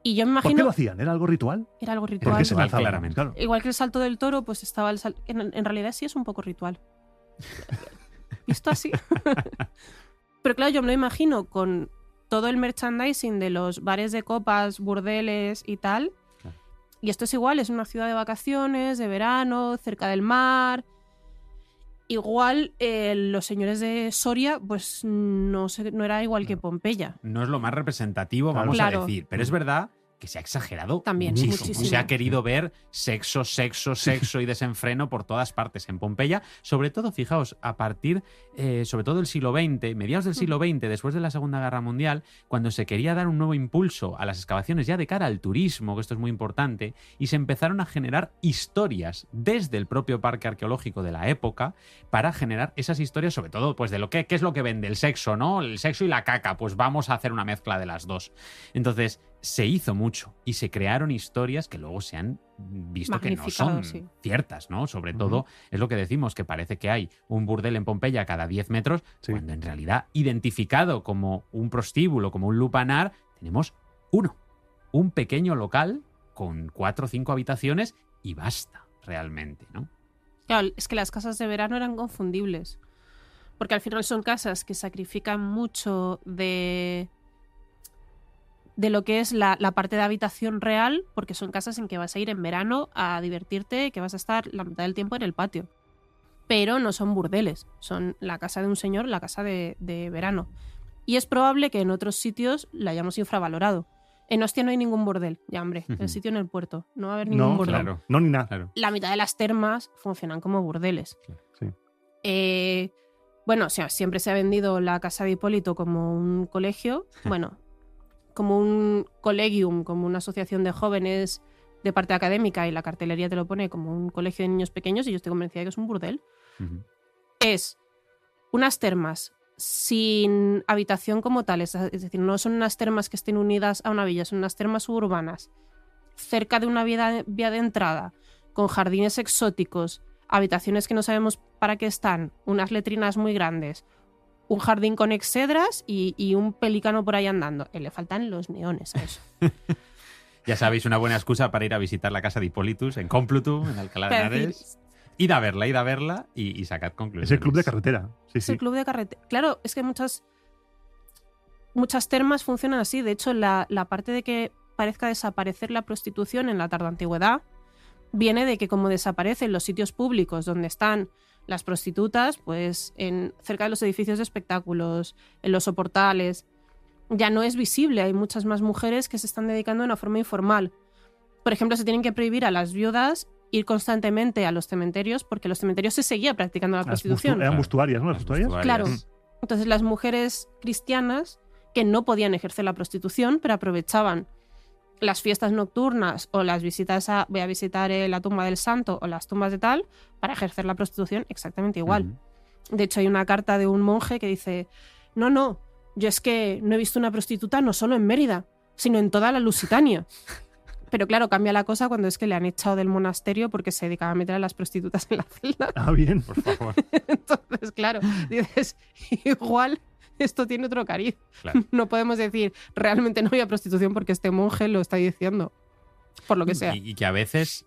Y yo me ¿Por qué imagino lo hacían? ¿Era algo ritual? era algo ¿Por ritual. qué se Ritual, lanzaban? claramente. Claro. Igual que el salto del toro, pues estaba el salto. En realidad sí es un poco ritual. Visto así. Pero claro, yo me lo imagino con todo el merchandising de los bares de copas, burdeles y tal. Claro. Y esto es igual, es una ciudad de vacaciones, de verano, cerca del mar. Igual los señores de Soria, pues no era igual que Pompeya. No es lo más representativo, Claro. vamos Claro. a decir. Pero es verdad que se ha exagerado También, muchísimo. Se ha querido ver sexo y desenfreno por todas partes en Pompeya. Sobre todo, fijaos, a partir, sobre todo del siglo XX, mediados del siglo XX, después de la Segunda Guerra Mundial, cuando se quería dar un nuevo impulso a las excavaciones ya de cara al turismo, que esto es muy importante, y se empezaron a generar historias desde el propio parque arqueológico de la época para generar esas historias, sobre todo, pues de lo que, ¿qué es lo que vende? El sexo, ¿no? El sexo y la caca, pues vamos a hacer una mezcla de las dos. Entonces, se hizo mucho y se crearon historias que luego se han visto que no son Magnificado, sí. ciertas, ¿no? Sobre todo, es lo que decimos, que parece que hay un burdel en Pompeya cada 10 metros, Sí. cuando en realidad, identificado como un prostíbulo, como un lupanar, tenemos uno. Un pequeño local con 4 o 5 habitaciones y basta, realmente, ¿no? Claro, es que las casas de verano eran confundibles. Porque al final son casas que sacrifican mucho de lo que es la parte de habitación real, porque son casas en que vas a ir en verano a divertirte, que vas a estar la mitad del tiempo en el patio. Pero no son burdeles, son la casa de un señor, la casa de verano. Y es probable que en otros sitios la hayamos infravalorado. En Ostia no hay ningún burdel, ya hombre, Ujú. el sitio en el puerto, no va a haber ningún No, burdel. Claro. No, ni nada. Claro. La mitad de las termas funcionan como burdeles. Sí. Bueno, o sea, siempre se ha vendido la casa de Hipólito como un colegio, bueno, como un collegium, como una asociación de jóvenes de parte académica, y la cartelería te lo pone como un colegio de niños pequeños, y yo estoy convencida de que es un burdel. Ujú. Es unas termas sin habitación como tal, es decir, no son unas termas que estén unidas a una villa, son unas termas suburbanas, cerca de una vía de entrada, con jardines exóticos, habitaciones que no sabemos para qué están, unas letrinas muy grandes, un jardín con excedras y un pelícano por ahí andando. Le faltan los neones a eso. Ya sabéis, una buena excusa para ir a visitar la casa de Hipólitus en Complutum, en Alcalá de Para decir, Henares. Id a verla y sacad conclusiones. Es el club de carretera. Sí, es sí. el club de carretera. Claro, es que muchas termas funcionan así. De hecho, la parte de que parezca desaparecer la prostitución en la tardoantigüedad viene de que, como desaparecen los sitios públicos donde están las prostitutas, pues cerca de los edificios de espectáculos, en los soportales, ya no es visible. Hay muchas más mujeres que se están dedicando de una forma informal. Por ejemplo, se tienen que prohibir a las viudas ir constantemente a los cementerios, porque en los cementerios se seguía practicando la prostitución. Eran vestuarias, ¿no? Las vestuarias. Claro. Entonces las mujeres cristianas que no podían ejercer la prostitución, pero aprovechaban las fiestas nocturnas o las visitas voy a visitar la tumba del santo o las tumbas de tal, para ejercer la prostitución exactamente igual. Ujú. De hecho, hay una carta de un monje que dice: no, yo es que no he visto una prostituta no solo en Mérida, sino en toda la Lusitania. Pero claro, cambia la cosa cuando es que le han echado del monasterio porque se dedicaba a meter a las prostitutas en la celda. Ah, bien. Por favor. Entonces, claro, dices, igual esto tiene otro cariz. Claro. No podemos decir, realmente no había prostitución porque este monje lo está diciendo. Por lo que sea. Y que a veces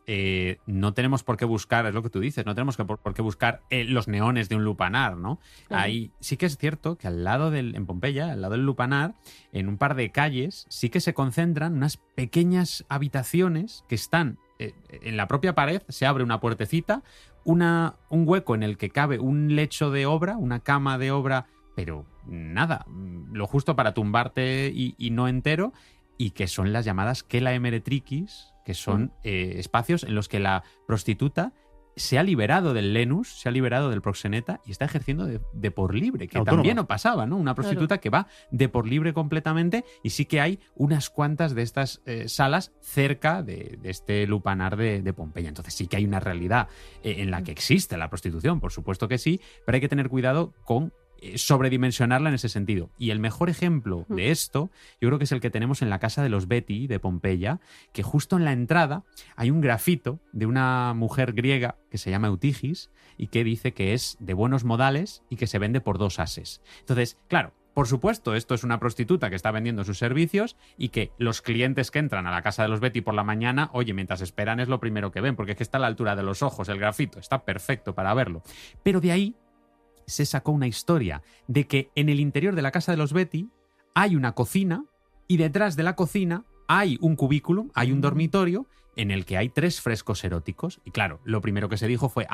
no tenemos por qué buscar, es lo que tú dices, no tenemos por qué buscar los neones de un lupanar, ¿no? Claro. Ahí sí que es cierto que en Pompeya, al lado del lupanar, en un par de calles, sí que se concentran unas pequeñas habitaciones que están en la propia pared, se abre una puertecita, un hueco en el que cabe un lecho de obra, una cama de obra, pero nada, lo justo para tumbarte y no entero, y que son las llamadas Kela Emeretricis, que son espacios en los que la prostituta se ha liberado del lenus, se ha liberado del proxeneta y está ejerciendo de por libre, que Autónoma. también no pasaba, ¿no? Una prostituta que va de por libre completamente, y sí que hay unas cuantas de estas salas cerca de este lupanar de Pompeya. Entonces sí que hay una realidad en la que existe la prostitución, por supuesto que sí, pero hay que tener cuidado con sobredimensionarla en ese sentido. Y el mejor ejemplo de esto, yo creo que es el que tenemos en la casa de los Beti de Pompeya, que justo en la entrada hay un grafito de una mujer griega que se llama Eutigis y que dice que es de buenos modales y que se vende por 2 ases. Entonces, claro, por supuesto, esto es una prostituta que está vendiendo sus servicios y que los clientes que entran a la casa de los Beti por la mañana, oye, mientras esperan es lo primero que ven, porque es que está a la altura de los ojos el grafito, está perfecto para verlo. Pero de ahí se sacó una historia de que en el interior de la casa de los Beti hay una cocina y detrás de la cocina hay un cubículo, hay un dormitorio en el que hay 3 frescos eróticos. Y claro, lo primero que se dijo fue,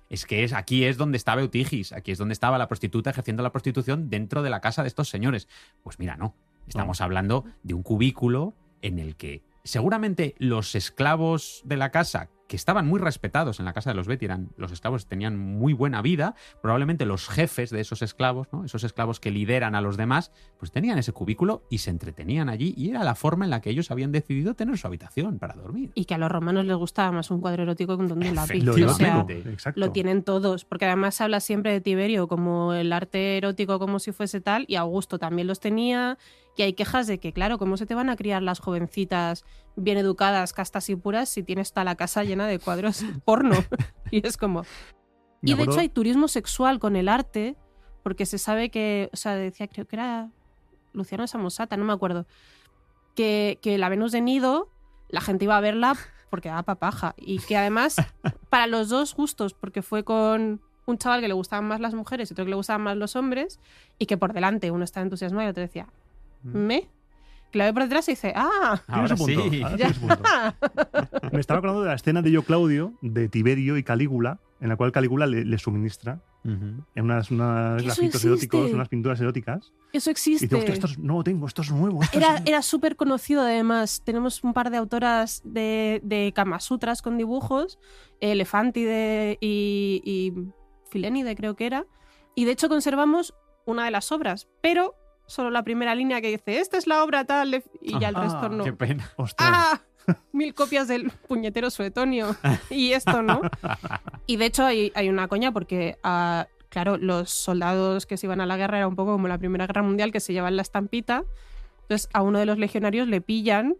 es que aquí es donde estaba Eutigis, aquí es donde estaba la prostituta ejerciendo la prostitución dentro de la casa de estos señores. Pues mira, no, estamos hablando de un cubículo en el que seguramente los esclavos de la casa, que estaban muy respetados en la casa de los Beti, los esclavos tenían muy buena vida, probablemente los jefes de esos esclavos, ¿no? Esos esclavos que lideran a los demás, pues tenían ese cubículo y se entretenían allí, y era la forma en la que ellos habían decidido tener su habitación para dormir. Y que a los romanos les gustaba más un cuadro erótico que un don de un lápiz. Lo O sea, exacto. lo tienen todos, porque además se habla siempre de Tiberio como el arte erótico como si fuese tal, y Augusto también los tenía, y hay quejas de que, claro, ¿cómo se te van a criar las jovencitas bien educadas, castas y puras si tienes toda la casa llena de cuadros porno? Y es como... Y de hecho hay turismo sexual con el arte, porque se sabe que, o sea, decía, creo que era Luciano Samosata, no me acuerdo, que la Venus de Nido, la gente iba a verla porque daba papaja, y que además para los dos gustos, porque fue con un chaval que le gustaban más las mujeres y otro que le gustaban más los hombres, y que por delante uno estaba entusiasmado y el otro decía, que la ve por detrás y dice, Tienes un punto, sí. ahora tienes un punto. Me estaba acordando de la escena de Yo Claudio, de Tiberio y Calígula, en la cual Calígula le suministra en unos grafitos eróticos, unas pinturas eróticas. Eso existe. Y digo, hostia, no lo tengo, esto es nuevo. Era súper conocido, además. Tenemos un par de autoras de Kama Sutras con dibujos, Elefantide y Filénide creo que era, y de hecho conservamos una de las obras, pero solo la primera línea que dice, esta es la obra tal, y ya el resto no. ¡Qué pena! Ostras. 1000 copias del puñetero Suetonio y esto no. Y de hecho hay una coña porque, claro, los soldados que se iban a la guerra era un poco como la Primera Guerra Mundial, que se llevan la estampita. Entonces a uno de los legionarios le pillan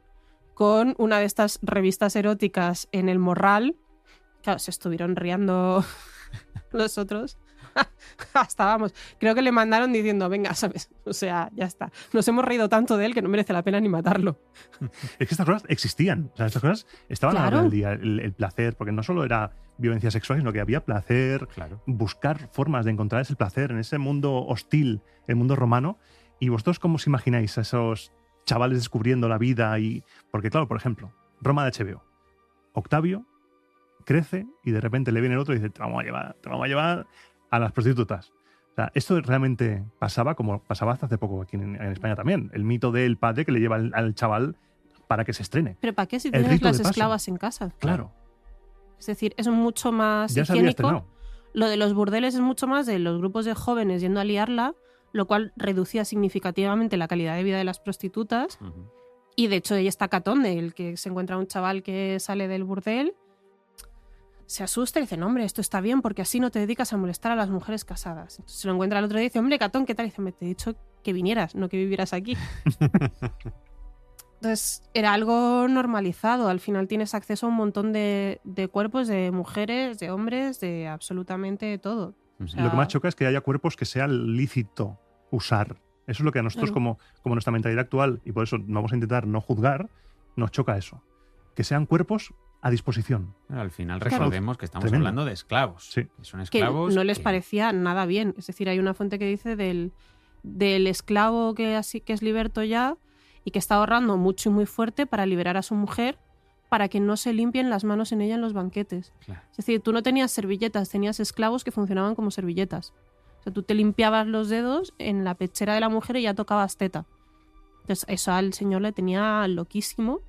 con una de estas revistas eróticas en el morral. Claro, se estuvieron riendo los otros. Hasta vamos, creo que le mandaron diciendo, venga, ¿sabes? O sea, ya está. Nos hemos reído tanto de él que no merece la pena ni matarlo. Es que estas cosas existían. O sea, estas cosas estaban a la orden del día. El placer, porque no solo era violencia sexual, sino que había placer, buscar formas de encontrar ese placer en ese mundo hostil, el mundo romano. ¿Y vosotros cómo os imagináis a esos chavales descubriendo la vida? Porque claro, por ejemplo, Roma de HBO. Octavio crece y de repente le viene el otro y dice, te vamos a llevar a las prostitutas. O sea, esto realmente pasaba, como pasaba hasta hace poco aquí en España también. El mito del padre que le lleva al chaval para que se estrene. ¿Pero para qué si tienes las esclavas en casa? Claro. Es decir, es mucho más ya higiénico. Lo de los burdeles es mucho más de los grupos de jóvenes yendo a liarla, lo cual reducía significativamente la calidad de vida de las prostitutas. Y de hecho, ahí está Catón, el que se encuentra un chaval que sale del burdel, se asusta y dice, no, hombre, esto está bien porque así no te dedicas a molestar a las mujeres casadas. Entonces se lo encuentra el otro día y dice, hombre, Catón, ¿qué tal? Y dice, me te he dicho que vinieras, no que vivieras aquí. Entonces era algo normalizado. Al final tienes acceso a un montón de cuerpos, de mujeres, de hombres, de absolutamente todo. O sea, Lo que más choca es que haya cuerpos que sea lícito usar. Eso es lo que a nosotros, Claro. como nuestra mentalidad actual, y por eso vamos a intentar no juzgar, nos choca eso. Que sean cuerpos a disposición. Pero al final Claro. recordemos que estamos Tremendo. hablando de esclavos. Sí. Que son que esclavos no les que- parecía nada bien. Es decir, hay una fuente que dice del esclavo que es liberto ya y que está ahorrando mucho y muy fuerte para liberar a su mujer para que no se limpien las manos en ella en los banquetes. Claro. Es decir, tú no tenías servilletas, tenías esclavos que funcionaban como servilletas. O sea, tú te limpiabas los dedos en la pechera de la mujer y ya tocabas teta. Entonces, eso al señor le tenía loquísimo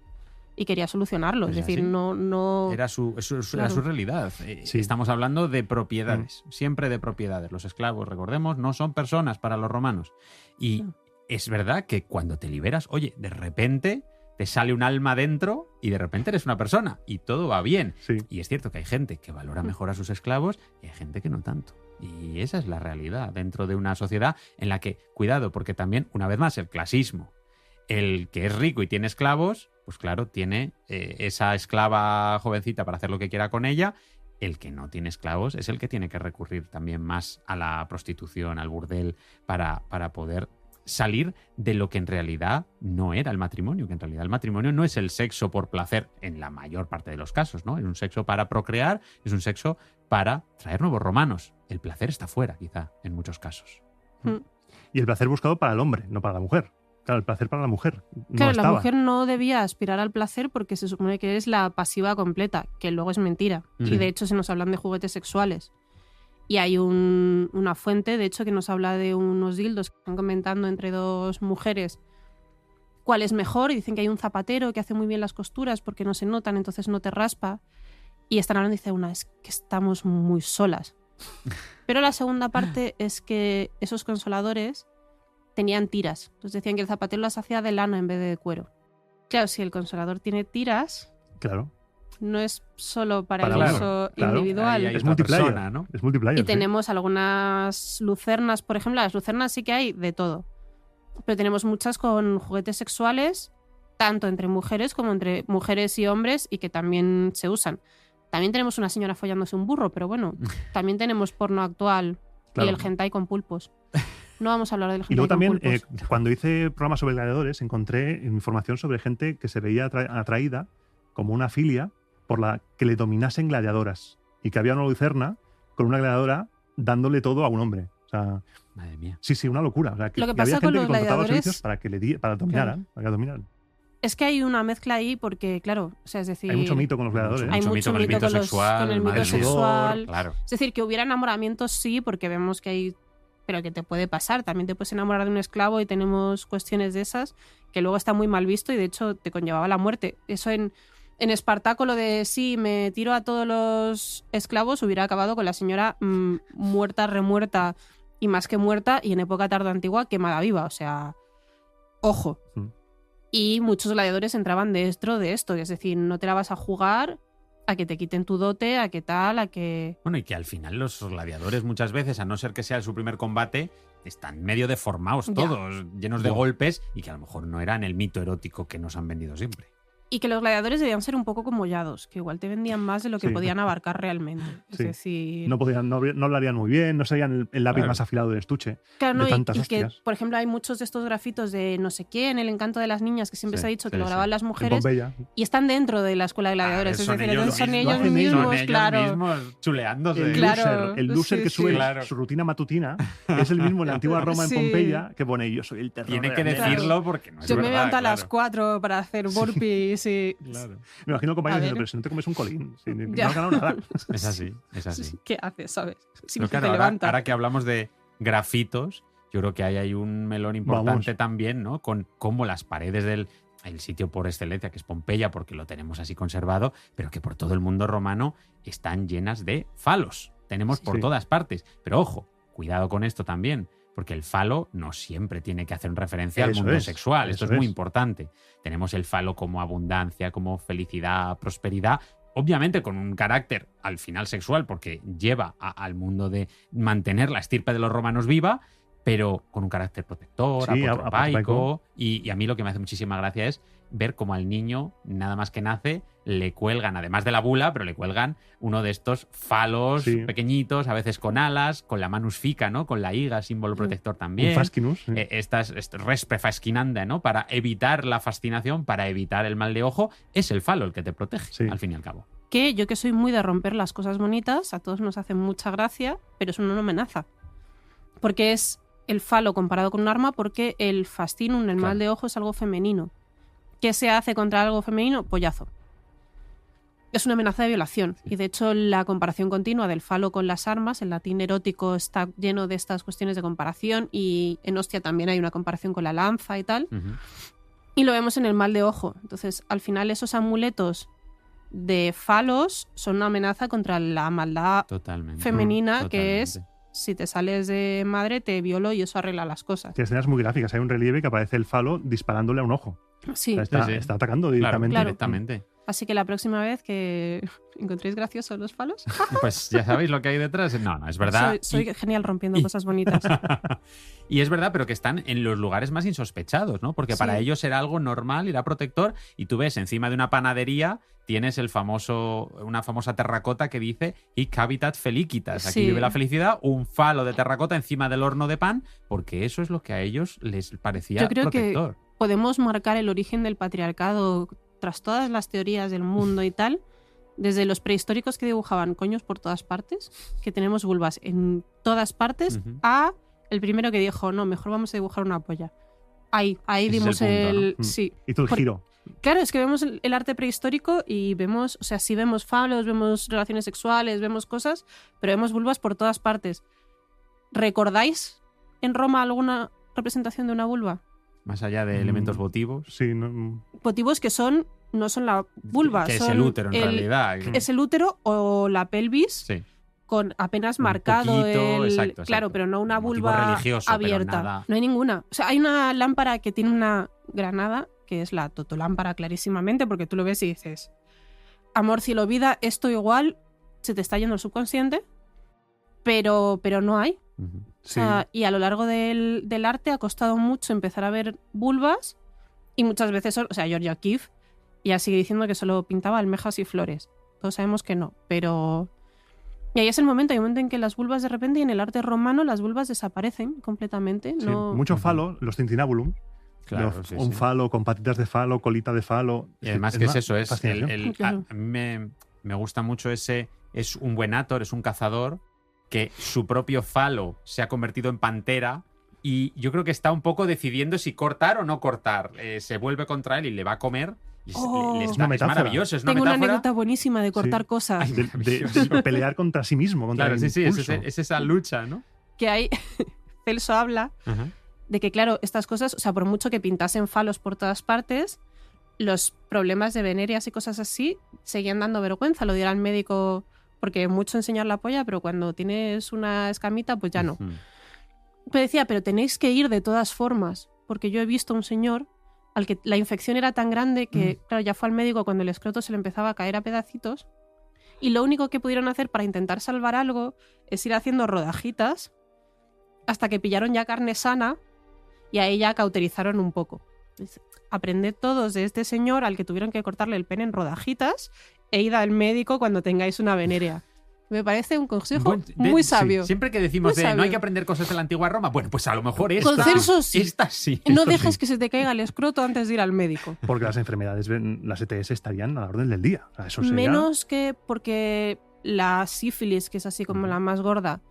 y quería solucionarlo. Pues es decir, así. no... Era su Claro. realidad. Sí. Estamos hablando de propiedades, siempre de propiedades. Los esclavos, recordemos, no son personas para los romanos. Y Claro. es verdad que cuando te liberas, oye, de repente te sale un alma dentro y de repente eres una persona y todo va bien. Sí. Y es cierto que hay gente que valora mejor a sus esclavos y hay gente que no tanto. Y esa es la realidad dentro de una sociedad en la que, cuidado, porque también, una vez más, el clasismo. El que es rico y tiene esclavos, pues claro, tiene esa esclava jovencita para hacer lo que quiera con ella. El que no tiene esclavos es el que tiene que recurrir también más a la prostitución, al burdel, para poder salir de lo que en realidad no era el matrimonio, que en realidad el matrimonio no es el sexo por placer en la mayor parte de los casos, ¿no? Es un sexo para procrear, es un sexo para traer nuevos romanos. El placer está fuera, quizá, en muchos casos. Y el placer buscado para el hombre, no para la mujer. Claro, el placer para la mujer. No Claro, la estaba. mujer no debía aspirar al placer porque se supone que es la pasiva completa, que luego es mentira. Sí. Y de hecho se nos hablan de juguetes sexuales. Y hay una fuente, de hecho, que nos habla de unos dildos que están comentando entre dos mujeres cuál es mejor. Y dicen que hay un zapatero que hace muy bien las costuras porque no se notan, entonces no te raspa. Y están hablando, dice una, es que estamos muy solas. Pero la segunda parte es que esos consoladores tenían tiras. Entonces decían que el zapatero las hacía de lana en vez de cuero. Claro, si el consolador tiene tiras, Claro. no es solo para Para el uno, uso claro. individual. Ahí hay Es otra multiplayer. persona, ¿no? Es multiplayer. Y sí. tenemos algunas lucernas, por ejemplo, las lucernas sí que hay de todo. Pero tenemos muchas con juguetes sexuales, tanto entre mujeres como entre mujeres y hombres, y que también se usan. También tenemos una señora follándose un burro, pero bueno, también tenemos porno actual Claro. y el hentai con pulpos. No vamos a hablar del hentai Y luego con también, pulpos. cuando hice programas sobre gladiadores, encontré información sobre gente que se veía atraída como una filia por la que le dominasen gladiadoras. Y que había una lucerna con una gladiadora dándole todo a un hombre. O sea, Madre mía. sí, una locura. O sea, Lo que y pasa había con gente los que contrataba gladiadores- servicios para que para dominaran. Para que dominaran. Es que hay una mezcla ahí porque, claro, o sea, es decir... Hay mucho mito con los gladiadores. Hay mucho mito con el mito madre mía. sexual. Claro. Es decir, que hubiera enamoramientos sí, porque vemos que hay... Pero que te puede pasar. También te puedes enamorar de un esclavo y tenemos cuestiones de esas que luego está muy mal visto y de hecho te conllevaba la muerte. Eso en Espartaco, lo de sí, me tiro a todos los esclavos, hubiera acabado con la señora muerta, remuerta y más que muerta, y en época tardoantigua quemada viva. O sea, ojo. Mm. Y muchos gladiadores entraban dentro de esto. Es decir, no te la vas a jugar a que te quiten tu dote, a que tal, a que... Bueno, y que al final los gladiadores muchas veces, a no ser que sea su primer combate, están medio deformados Ya. todos, llenos de Ya. golpes, y que a lo mejor no eran el mito erótico que nos han vendido siempre. Y que los gladiadores debían ser un poco como Yados, que igual te vendían más de lo que Sí. podían abarcar realmente. Es Sí. decir, No hablarían muy bien, no serían el lápiz Claro. más afilado del estuche. claro, no, de tantas y que, hostias. por ejemplo, hay muchos de estos grafitos de no sé quién, el encanto de las niñas, que siempre Sí, se ha dicho que sí, lo sí. graban las En mujeres, Pompeya. y están dentro de la escuela de gladiadores. Es decir, entonces son ellos hacen ellos. mismos, Son ellos claro. mismos chuleándose. El Claro, loser, el loser sí, que sube sí. Claro. su rutina matutina es el mismo en la antigua Roma en Sí. Pompeya que pone yo soy el terror. Tiene de que la Claro. decirlo porque no es Yo me verdad, levanto a las claro. 4 para hacer burpees y... Claro. Me imagino compañeros A diciendo, ver. pero si no te comes un colín, si no Ya. has ganado nada. Es así, es así. ¿Qué haces, sabes? Si Pero te claro, ahora, levantas. ahora que hablamos de grafitos, yo creo que ahí hay un melón importante Vamos. también, ¿no? Con cómo las paredes del el sitio por excelencia, que es Pompeya, porque lo tenemos así conservado, pero que por todo el mundo romano están llenas de falos. Tenemos por Sí. todas partes. Pero ojo, cuidado con esto también, porque el falo no siempre tiene que hacer referencia al Eso mundo es, sexual. Esto eso es muy es. importante. Tenemos el falo como abundancia, como felicidad, prosperidad. Obviamente con un carácter al final sexual, porque lleva al mundo de mantener la estirpe de los romanos viva, pero con un carácter protector, Sí, apotropaico. apotropaico. Y a mí lo que me hace muchísima gracia es ver cómo al niño, nada más que nace, le cuelgan, además de la bula, pero le cuelgan uno de estos falos pequeñitos, a veces con alas, con la manus fica, ¿no? Con la higa, símbolo protector también. Un fascinus. Sí. Estas respe fascinanda, ¿no? Para evitar la fascinación, para evitar el mal de ojo, es el falo el que te protege, al fin y al cabo. Que yo, que soy muy de romper las cosas bonitas, a todos nos hace mucha gracia, pero es una amenaza. Porque es el falo comparado con un arma, porque el fascinum, el mal de ojo, es algo femenino. ¿Qué se hace contra algo femenino? Pollazo. Es una amenaza de violación. Y de hecho, la comparación continua del falo con las armas, el latín erótico está lleno de estas cuestiones de comparación, y en Ostia también hay una comparación con la lanza y tal. Y lo vemos en el mal de ojo. Entonces, al final, esos amuletos de falos son una amenaza contra la maldad femenina, que es: si te sales de madre, te violo y eso arregla las cosas. Hay escenas muy gráficas. Hay un relieve que aparece el falo disparándole a un ojo. Sí. O sea, está atacando directamente. Claro, directamente. Así que la próxima vez que encontréis graciosos los falos, pues ya sabéis lo que hay detrás. No, es verdad. Soy genial rompiendo cosas bonitas. Y es verdad, pero que están en los lugares más insospechados, ¿no? Porque para ellos era algo normal, era protector, y tú ves encima de una panadería tienes una famosa terracota que dice hic habitat felicitas. Aquí vive la felicidad, un falo de terracota encima del horno de pan, porque eso es lo que a ellos les parecía protector. Yo creo que podemos marcar el origen del patriarcado tras todas las teorías del mundo y tal, desde los prehistóricos que dibujaban coños por todas partes, que tenemos vulvas en todas partes, a el primero que dijo, no, mejor vamos a dibujar una polla. Ahí dimos el... ¿no? Sí. Y todo el giro. Claro, es que vemos el arte prehistórico y vemos, o sea, sí vemos falos, vemos relaciones sexuales, vemos cosas, pero vemos vulvas por todas partes. ¿Recordáis en Roma alguna representación de una vulva? Más allá de elementos votivos. Sí, no. Votivos que no son la vulva. Que es el útero, en realidad. Es el útero o la pelvis, con apenas marcado poquito, exacto. Claro, pero no una vulva abierta. No hay ninguna. O sea, hay una lámpara que tiene una granada, que es la totolámpara clarísimamente, porque tú lo ves y dices, amor, cielo, vida, esto igual se te está yendo el subconsciente, pero no hay. O sea, y a lo largo del arte ha costado mucho empezar a ver vulvas, y muchas veces, o sea, Georgia O'Keeffe ya sigue diciendo que solo pintaba almejas y flores. Todos sabemos que no, pero... Y ahí es el momento, hay un momento en que las vulvas de repente, y en el arte romano las vulvas desaparecen completamente. Sí, no... Mucho falo, los tintinabulum. Claro, un falo con patitas de falo, colita de falo. Y además que es eso, a mí me gusta mucho ese, es un buen actor, es un cazador, que su propio falo se ha convertido en pantera, y yo creo que está un poco decidiendo si cortar o no cortar. Se vuelve contra él y le va a comer. Y es una metáfora. Es maravilloso, es una Tengo metáfora. Una anécdota buenísima de cortar cosas. De pelear contra sí mismo, contra el impulso. Es esa lucha, ¿no? Que hay... Celso habla de que, claro, estas cosas, o sea, por mucho que pintasen falos por todas partes, los problemas de venerias y cosas así seguían dando vergüenza. Lo dirá el médico, porque mucho enseñar la polla, pero cuando tienes una escamita, pues ya no. Pero decía, pero tenéis que ir de todas formas, porque yo he visto a un señor al que la infección era tan grande que, claro, ya fue al médico cuando el escroto se le empezaba a caer a pedacitos, y lo único que pudieron hacer para intentar salvar algo es ir haciendo rodajitas hasta que pillaron ya carne sana, y ahí ya cauterizaron un poco. Aprended todos de este señor al que tuvieron que cortarle el pene en rodajitas, e id al médico cuando tengáis una venérea. Me parece un consejo muy sabio. Sí. Siempre que decimos no hay que aprender cosas de la antigua Roma, bueno, pues a lo mejor esta. Con Celso sí. Esta sí. No dejes que se te caiga el escroto antes de ir al médico. Porque las enfermedades, las ETS estarían a la orden del día. Eso sería... Menos que porque la sífilis, que es así como la más gorda,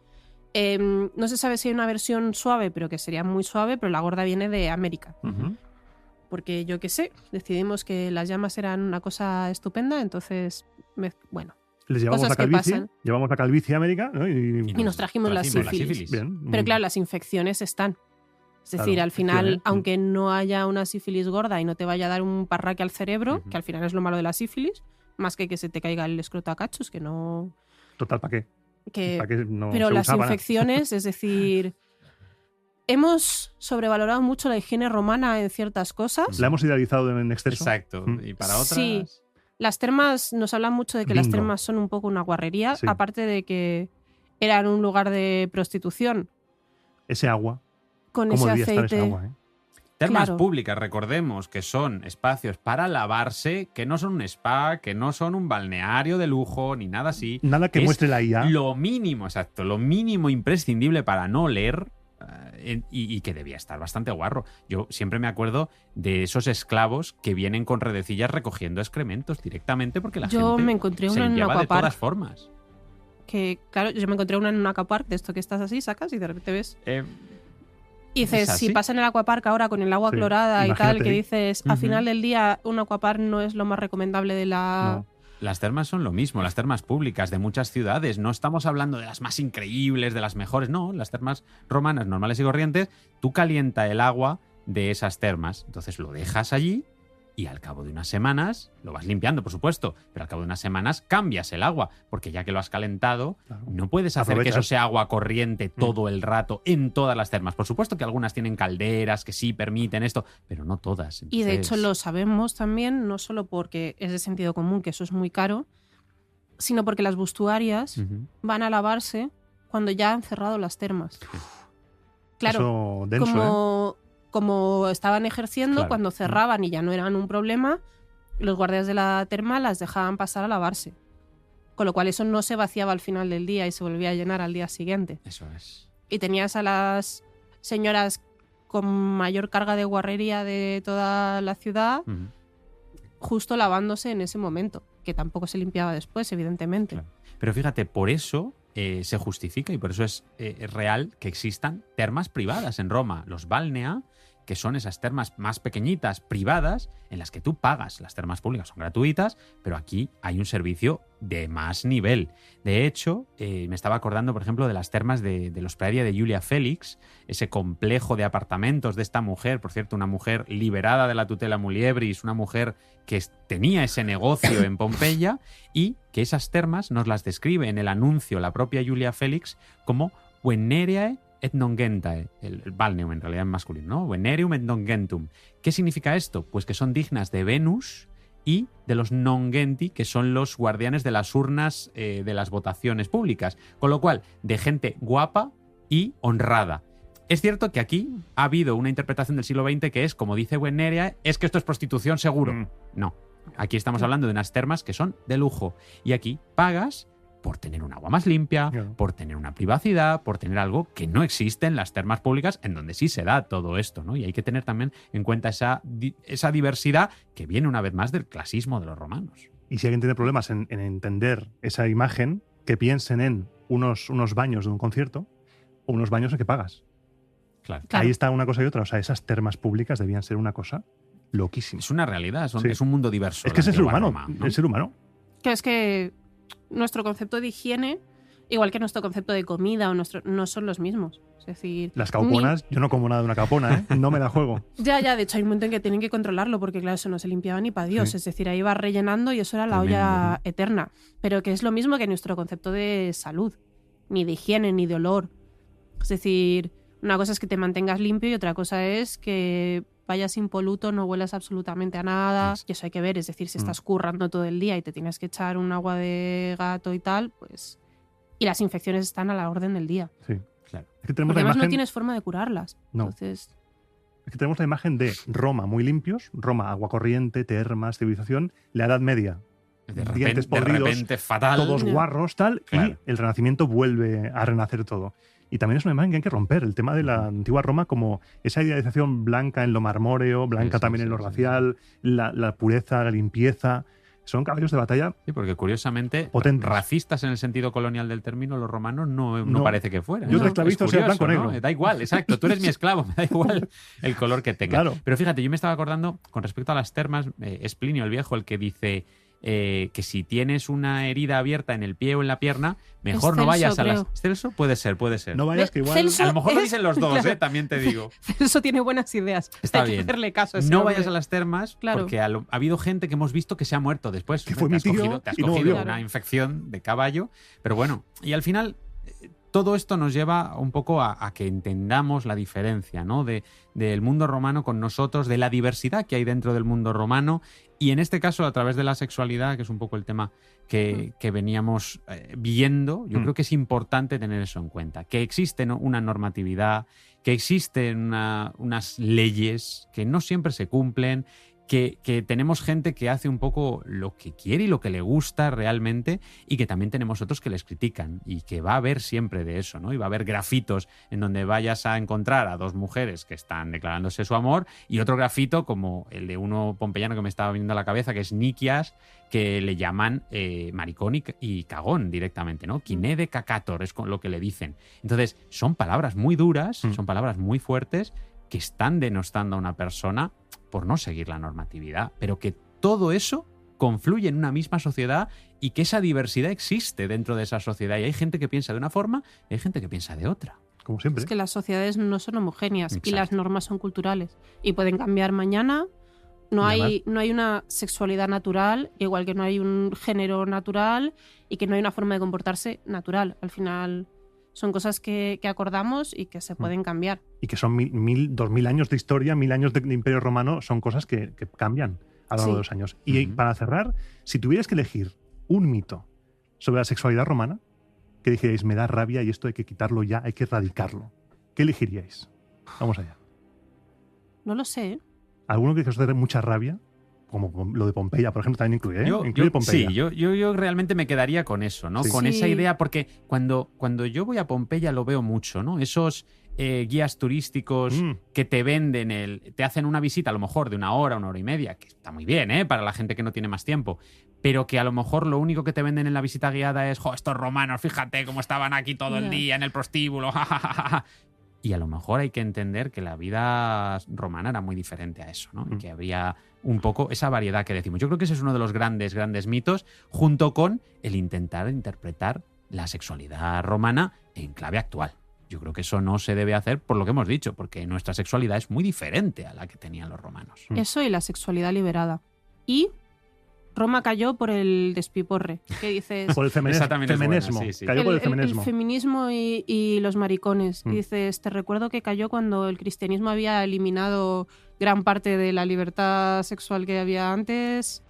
no se sabe si hay una versión suave, pero que sería muy suave, pero la gorda viene de América. Porque yo qué sé, decidimos que las llamas eran una cosa estupenda, entonces, bueno. Les llevamos la calvicie a América, ¿no? y nos trajimos la sífilis. Bien. Pero claro, las infecciones están. Es decir, al final, aunque no haya una sífilis gorda y no te vaya a dar un parraque al cerebro, que al final es lo malo de la sífilis, más que se te caiga el escroto a cachos, que no... Total, ¿para qué? ¿Para qué no pero se las usaba, infecciones, es decir... Hemos sobrevalorado mucho la higiene romana en ciertas cosas. La hemos idealizado en exceso. Exacto. Y para otras... Sí. Las termas, nos hablan mucho de que las termas son un poco una guarrería, aparte de que eran un lugar de prostitución. Ese agua. Con ese aceite. Ese agua, Termas Claro. públicas, recordemos que son espacios para lavarse, que no son un spa, que no son un balneario de lujo, ni nada así. Nada que Es muestre la IA. Lo mínimo, exacto, lo mínimo imprescindible para no oler y que debía estar bastante guarro. Yo siempre me acuerdo de esos esclavos que vienen con redecillas recogiendo excrementos directamente porque la Yo gente me encontré se una en un limpiaba de aquapark. todas formas. Que, claro, yo me encontré una en un aquapark, de esto que estás así, sacas y de repente ves. Eh, Y dices, ¿Es así? si pasa en el aquapark ahora con el agua Sí, clorada y tal, imagínate que ahí. dices, al Ujú. final del día un aquapark no es lo más recomendable de la... No. Las termas son lo mismo, las termas públicas de muchas ciudades. No estamos hablando de las más increíbles, de las mejores, no. Las termas romanas normales y corrientes, tú calienta el agua de esas termas. Entonces lo dejas allí y al cabo de unas semanas, lo vas limpiando, por supuesto, pero al cabo de unas semanas cambias el agua, porque ya que lo has calentado, Claro. no puedes hacer que Aprovechas. eso sea agua corriente todo el rato en todas las termas. Por supuesto que algunas tienen calderas que sí permiten esto, pero no todas. Y de hecho Entonces, lo sabemos también, no solo porque es de sentido común, que eso es muy caro, sino porque las bustuarias Ujú. van a lavarse cuando ya han cerrado las termas. Claro, Eso denso, como estaban ejerciendo, Claro. cuando cerraban y ya no eran un problema, los guardias de la terma las dejaban pasar a lavarse. Con lo cual eso no se vaciaba al final del día y se volvía a llenar al día siguiente. Eso es. Y tenías a las señoras con mayor carga de guarrería de toda la ciudad Ujú. justo lavándose en ese momento, que tampoco se limpiaba después, evidentemente. Claro. Pero fíjate, por eso se justifica y por eso es real que existan termas privadas en Roma. Los balnea, que son esas termas más pequeñitas, privadas, en las que tú pagas. Las termas públicas son gratuitas, pero aquí hay un servicio de más nivel. De hecho, me estaba acordando, por ejemplo, de las termas de los Praedia de Julia Félix, ese complejo de apartamentos de esta mujer, por cierto, una mujer liberada de la tutela muliebris, una mujer que tenía ese negocio en Pompeya y que esas termas nos las describe en el anuncio la propia Julia Félix como Veneriae et non gentae, el balneum en realidad en masculino, ¿no? Venerium et non gentum. ¿Qué significa esto? Pues que son dignas de Venus y de los non genti, que son los guardianes de las urnas de las votaciones públicas. Con lo cual, de gente guapa y honrada. Es cierto que aquí ha habido una interpretación del siglo XX que es, como dice Weneria, es que esto es prostitución seguro. Mm. No. Aquí estamos hablando de unas termas que son de lujo. Y aquí pagas por tener un agua más limpia, Claro. por tener una privacidad, por tener algo que no existe en las termas públicas, en donde sí se da todo esto, ¿no? Y hay que tener también en cuenta esa diversidad que viene una vez más del clasismo de los romanos. Y si alguien tiene problemas en entender esa imagen, que piensen en unos baños de un concierto o unos baños en que pagas. Claro. Claro. Ahí está una cosa y otra. O sea, esas termas públicas debían ser una cosa loquísima. Es una realidad, Sí. es un mundo diverso. Es que es el ser la antigua humano. Roma, ¿no? El ser humano. Que es que nuestro concepto de higiene, igual que nuestro concepto de comida, no son los mismos. Es decir, Las cauponas, yo no como nada de una caupona, ¿eh? No me la juego. Ya, de hecho hay un momento en que tienen que controlarlo porque claro, eso no se limpiaba ni para Dios, Sí. es decir, ahí va rellenando y eso era la Tremendo, olla eterna, pero que es lo mismo que nuestro concepto de salud, ni de higiene, ni de olor. Es decir, una cosa es que te mantengas limpio y otra cosa es que vayas impoluto, no huelas absolutamente a nada, Sí. y eso hay que ver, es decir, si estás currando todo el día y te tienes que echar un agua de gato y tal, pues... Y las infecciones están a la orden del día. Sí. Claro. Es que tenemos Porque la además no imagen, tienes forma de curarlas. No. Entonces, es que tenemos la imagen de Roma muy limpios, Roma agua corriente, termas, civilización, la Edad Media, De dientes podridos, repente fatal. todos Ya. guarros, tal, Claro. y el Renacimiento vuelve a renacer todo. Y también es una imagen que hay que romper, el tema de la antigua Roma como esa idealización blanca en lo marmóreo, blanca Sí, también en lo sí. racial, la pureza, la limpieza. Son caballos de batalla. Sí, porque curiosamente, Potentes. racistas en el sentido colonial del término, los romanos no No. parece que fueran. Yo te Es esclavizo, sea curioso, blanco o ¿no? negro. Da igual, exacto. Tú eres mi esclavo, me da igual el color que tenga. Claro. Pero fíjate, yo me estaba acordando, con respecto a las termas, es Plinio el Viejo el que dice que si tienes una herida abierta en el pie o en la pierna, mejor Es no vayas Celso, a las... creo. ¿Celso? Puede ser. No vayas que igual... Celso- A lo mejor lo es- dicen los dos, claro. también te digo. eso tiene buenas ideas. Está hay que bien. hacerle caso a ese No hombre. vayas a las termas Claro. porque ha habido gente que hemos visto que se ha muerto después. Que fue mi Te has tío cogido- te has y no cogido volvió. una infección de caballo. Pero bueno, y al final todo esto nos lleva un poco a que entendamos la diferencia, ¿no? Del mundo romano con nosotros, de la diversidad que hay dentro del mundo romano y en este caso a través de la sexualidad, que es un poco el tema que veníamos viendo. Yo creo que es importante tener eso en cuenta, que existe, ¿no?, una normatividad, que existen unas leyes que no siempre se cumplen, que tenemos gente que hace un poco lo que quiere y lo que le gusta realmente, y que también tenemos otros que les critican, y que va a haber siempre de eso, ¿no? Y va a haber grafitos en donde vayas a encontrar a dos mujeres que están declarándose su amor, y otro grafito como el de uno pompeyano que me estaba viniendo a la cabeza, que es Nikias, que le llaman maricón y cagón directamente, ¿no? Quiné de cacator es con lo que le dicen. Entonces, son palabras muy duras, son palabras muy fuertes, que están denostando a una persona por no seguir la normatividad, pero que todo eso confluye en una misma sociedad y que esa diversidad existe dentro de esa sociedad, y hay gente que piensa de una forma y hay gente que piensa de otra. Como siempre. Es que las sociedades no son homogéneas. Exacto. Y las normas son culturales y pueden cambiar mañana. No hay una sexualidad natural, igual que no hay un género natural y que no hay una forma de comportarse natural. Al final son cosas que acordamos y que se pueden cambiar. Y que son 2000 años de historia, 1000 años de Imperio Romano, son cosas que cambian a lo largo de los años. Y para cerrar, si tuvierais que elegir un mito sobre la sexualidad romana, que dijerais, me da rabia y esto hay que quitarlo ya, hay que erradicarlo, ¿qué elegiríais? Vamos allá. No lo sé, ¿eh? ¿Alguno que os dé mucha rabia? Como lo de Pompeya, por ejemplo, también incluye, ¿eh? Incluye Pompeya. Sí, yo realmente me quedaría con eso, ¿no? Sí. Con esa Sí. idea, porque cuando yo voy a Pompeya lo veo mucho, ¿no? Esos guías turísticos que te venden te hacen una visita a lo mejor de una hora y media, que está muy bien, ¿eh? Para la gente que no tiene más tiempo, pero que a lo mejor lo único que te venden en la visita guiada es, jo, estos romanos, fíjate cómo estaban aquí todo el día en el prostíbulo, jajaja. Y a lo mejor hay que entender que la vida romana era muy diferente a eso, ¿no? Y que habría un poco esa variedad que decimos. Yo creo que ese es uno de los grandes mitos, junto con el intentar interpretar la sexualidad romana en clave actual. Yo creo que eso no se debe hacer por lo que hemos dicho, porque nuestra sexualidad es muy diferente a la que tenían los romanos. Eso y la sexualidad liberada. Y Roma cayó por el despiporre. ¿Qué dices? Por el Esa también es buena, feminismo. sí, sí. Cayó por el El feminismo. feminismo y los maricones. Y dices, te recuerdo que cayó cuando el cristianismo había eliminado gran parte de la libertad sexual que había antes.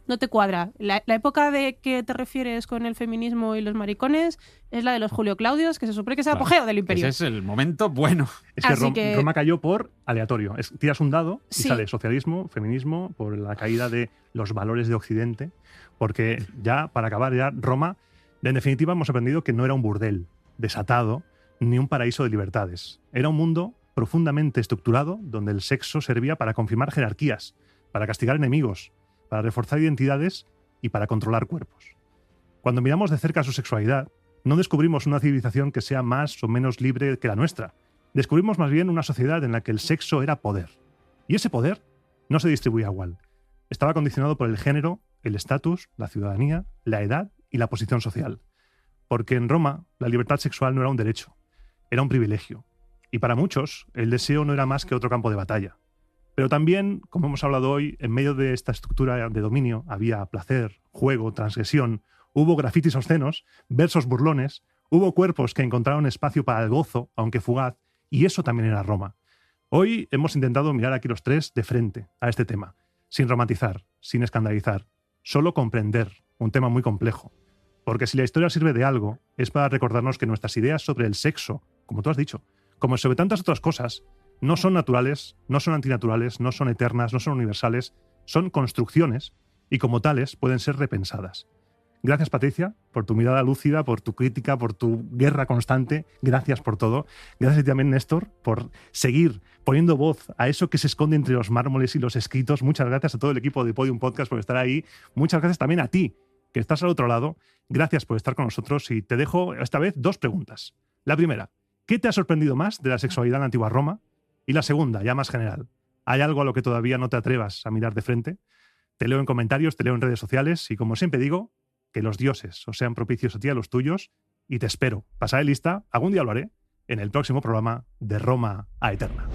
No te cuadra. La época de que te refieres con el feminismo y los maricones es la de los Julio Claudios, que se supone que es el apogeo del imperio. Ese es el momento bueno. Es que, Así que- Roma cayó por aleatorio. Tiras un dado y Sí. sale socialismo, feminismo, por la caída de los valores de Occidente. Porque ya, para acabar, ya Roma, en definitiva, hemos aprendido que no era un burdel desatado ni un paraíso de libertades. Era un mundo profundamente estructurado donde el sexo servía para confirmar jerarquías, para castigar enemigos, para reforzar identidades y para controlar cuerpos. Cuando miramos de cerca su sexualidad, no descubrimos una civilización que sea más o menos libre que la nuestra. Descubrimos más bien una sociedad en la que el sexo era poder. Y ese poder no se distribuía igual. Estaba condicionado por el género, el estatus, la ciudadanía, la edad y la posición social. Porque en Roma la libertad sexual no era un derecho, era un privilegio. Y para muchos el deseo no era más que otro campo de batalla. Pero también, como hemos hablado hoy, en medio de esta estructura de dominio había placer, juego, transgresión, hubo grafitis obscenos, versos burlones, hubo cuerpos que encontraron espacio para el gozo, aunque fugaz, y eso también era Roma. Hoy hemos intentado mirar aquí los tres de frente a este tema, sin romantizar, sin escandalizar, solo comprender un tema muy complejo. Porque si la historia sirve de algo, es para recordarnos que nuestras ideas sobre el sexo, como tú has dicho, como sobre tantas otras cosas, no son naturales, no son antinaturales, no son eternas, no son universales, son construcciones y como tales pueden ser repensadas. Gracias, Patricia, por tu mirada lúcida, por tu crítica, por tu guerra constante. Gracias por todo. Gracias también, Néstor, por seguir poniendo voz a eso que se esconde entre los mármoles y los escritos. Muchas gracias a todo el equipo de Podium Podcast por estar ahí. Muchas gracias también a ti, que estás al otro lado. Gracias por estar con nosotros y te dejo esta vez dos preguntas. La primera, ¿qué te ha sorprendido más de la sexualidad en la antigua Roma? Y la segunda, ya más general, ¿hay algo a lo que todavía no te atrevas a mirar de frente? Te leo en comentarios, te leo en redes sociales y como siempre digo, que los dioses os sean propicios a ti y a los tuyos y te espero. Pasaré lista, algún día lo haré, en el próximo programa de Roma a Eterna.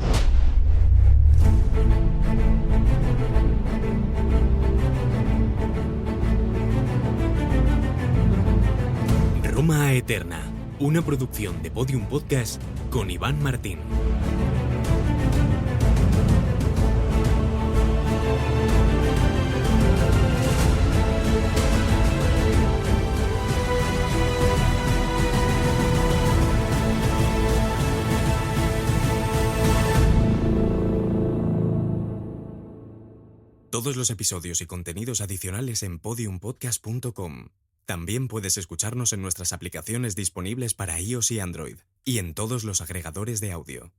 Roma a Eterna, una producción de Podium Podcast con Iván Martín. Todos los episodios y contenidos adicionales en podiumpodcast.com. También puedes escucharnos en nuestras aplicaciones disponibles para iOS y Android, y en todos los agregadores de audio.